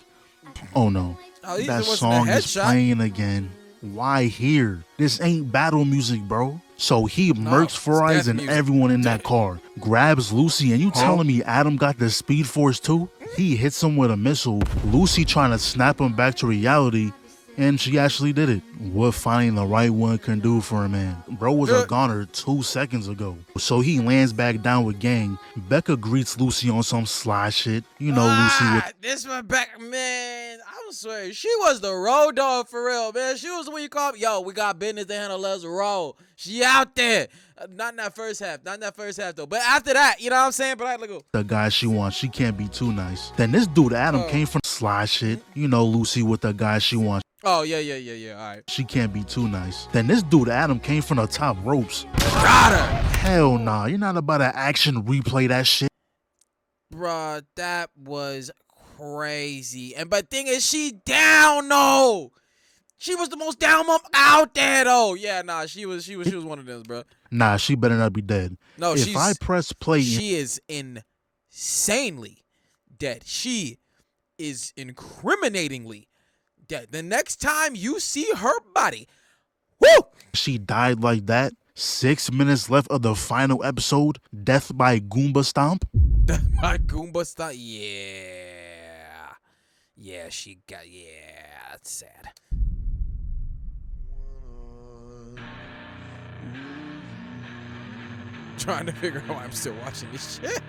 Oh, no. That song is playing again. Why here? This ain't battle music, bro. So he murks Four Eyes and everyone in that car, grabs Lucy, and you telling me Adam got the Speed Force too? He hits him with a missile, Lucy trying to snap him back to reality, and she actually did it. What finding the right one can do for a man. Bro was a goner 2 seconds ago. So he lands back down with gang. Becca greets Lucy on some sly shit. You know, Lucy with... This one back, man. I swear, she was the road dog for real, man. She was the one you call, yo, we got business to handle, let's roll. She out there. Not in that first half. Not in that first half, though. But after that, you know what I'm saying? But I look go. The guy she wants, she can't be too nice. Then this dude, Adam, came from sly shit. You know, Lucy with the guy she wants. Oh, yeah. All right. She can't be too nice. Then this dude, Adam, came from the top ropes. Got her. Hell nah. You're not about to action replay that shit. Bruh, that was crazy. But thing is, she down, though. She was the most down mom out there, though. Yeah, nah, she was one of them, bro. Nah, she better not be dead. No, if I press play, she is insanely dead. She is incriminatingly dead. The next time you see her body, whoo! She died like that. 6 minutes left of the final episode. Death by Goomba Stomp. Death by Goomba Stomp. Yeah, she got. Yeah, that's sad. Trying to figure out why I'm still watching this shit.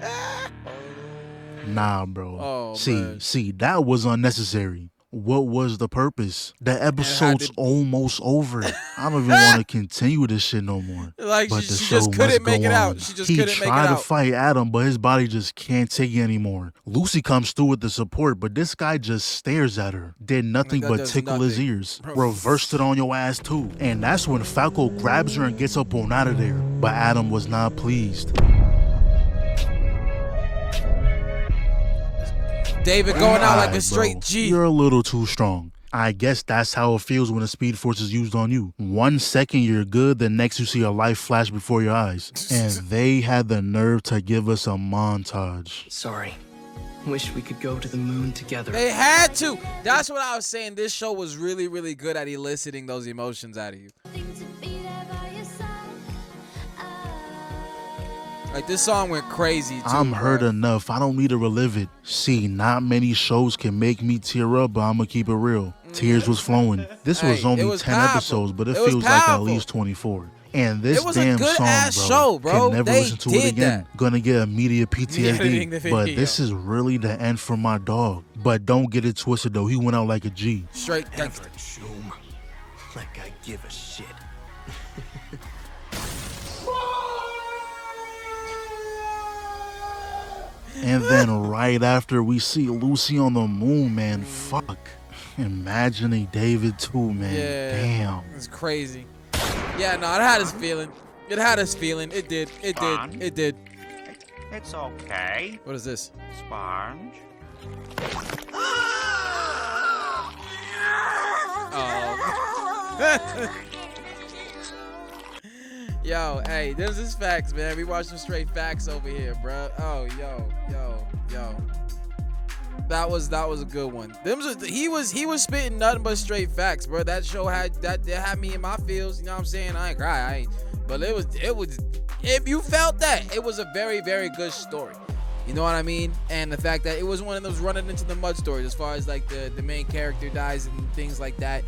Nah, bro. Oh, see, that was unnecessary. what was the purpose? The episode's almost over. I don't even want to continue this shit no more. Like, but she the show just couldn't must make go it out. on. She just He couldn't make it tried to out. fight Adam, but his body just can't take it anymore. Lucy comes through with the support, but this guy just stares at her. Did nothing That but does tickle his nothing. ears. Bro. Reversed it on your ass too. And that's when Falco grabs her and gets up on out of there. But Adam was not pleased. David going out like a Alright, straight bro. G. You're a little too strong. I guess that's how it feels when the Speed Force is used on you. 1 second you're good, the next you see a life flash before your eyes. And they had the nerve to give us a montage. Sorry. Wish we could go to the moon together. They had to. That's what I was saying. This show was really, really good at eliciting those emotions out of you. Like, this song went crazy, too. I'm hurt bro. enough. I don't need to relive it. See, not many shows can make me tear up, but I'm going to keep it real. Tears was flowing. This was Hey, only it was 10 powerful. episodes, but it It was feels like at powerful. least 24. And this It was a damn good song, ass bro, show, bro. can never They listen to it did again. that. Gonna get immediate Editing the PTSD. But video. this is really the end for my dog. But don't get it twisted, though. He went out like a G. Straight gangster. Like I give a shit. And then right after we see Lucy on the moon, man, fuck. Imagining David too, man. Yeah. Damn. It's crazy. Yeah, no, it had us feeling. It had us feeling. It did. It did. It did. It's okay. What is this? Sponge. Oh. Yo, hey, this is facts, man. We watched some straight facts over here, bro. Oh, yo. That was a good one. He was spitting nothing but straight facts, bro. That show had me in my feels. You know what I'm saying? I ain't cry, but it was. If you felt that, it was a very, very good story. You know what I mean? And the fact that it was one of those running into the mud stories, as far as like the main character dies and things like that.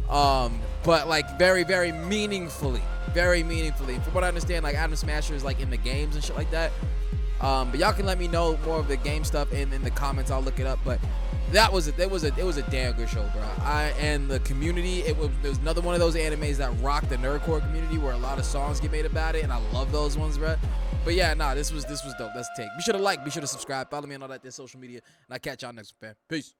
But like very, very meaningfully. From what I understand, like Adam Smasher is like in the games and shit like that. But y'all can let me know more of the game stuff in the comments. I'll look it up. But it was a damn good show, bro. And the community, it was another one of those animes that rocked the nerdcore community, where a lot of songs get made about it, and I love those ones, bro. But yeah, nah, this was dope. That's the take. Be sure to like, be sure to subscribe, follow me on all that social media, and I'll catch y'all next one, fam. Peace.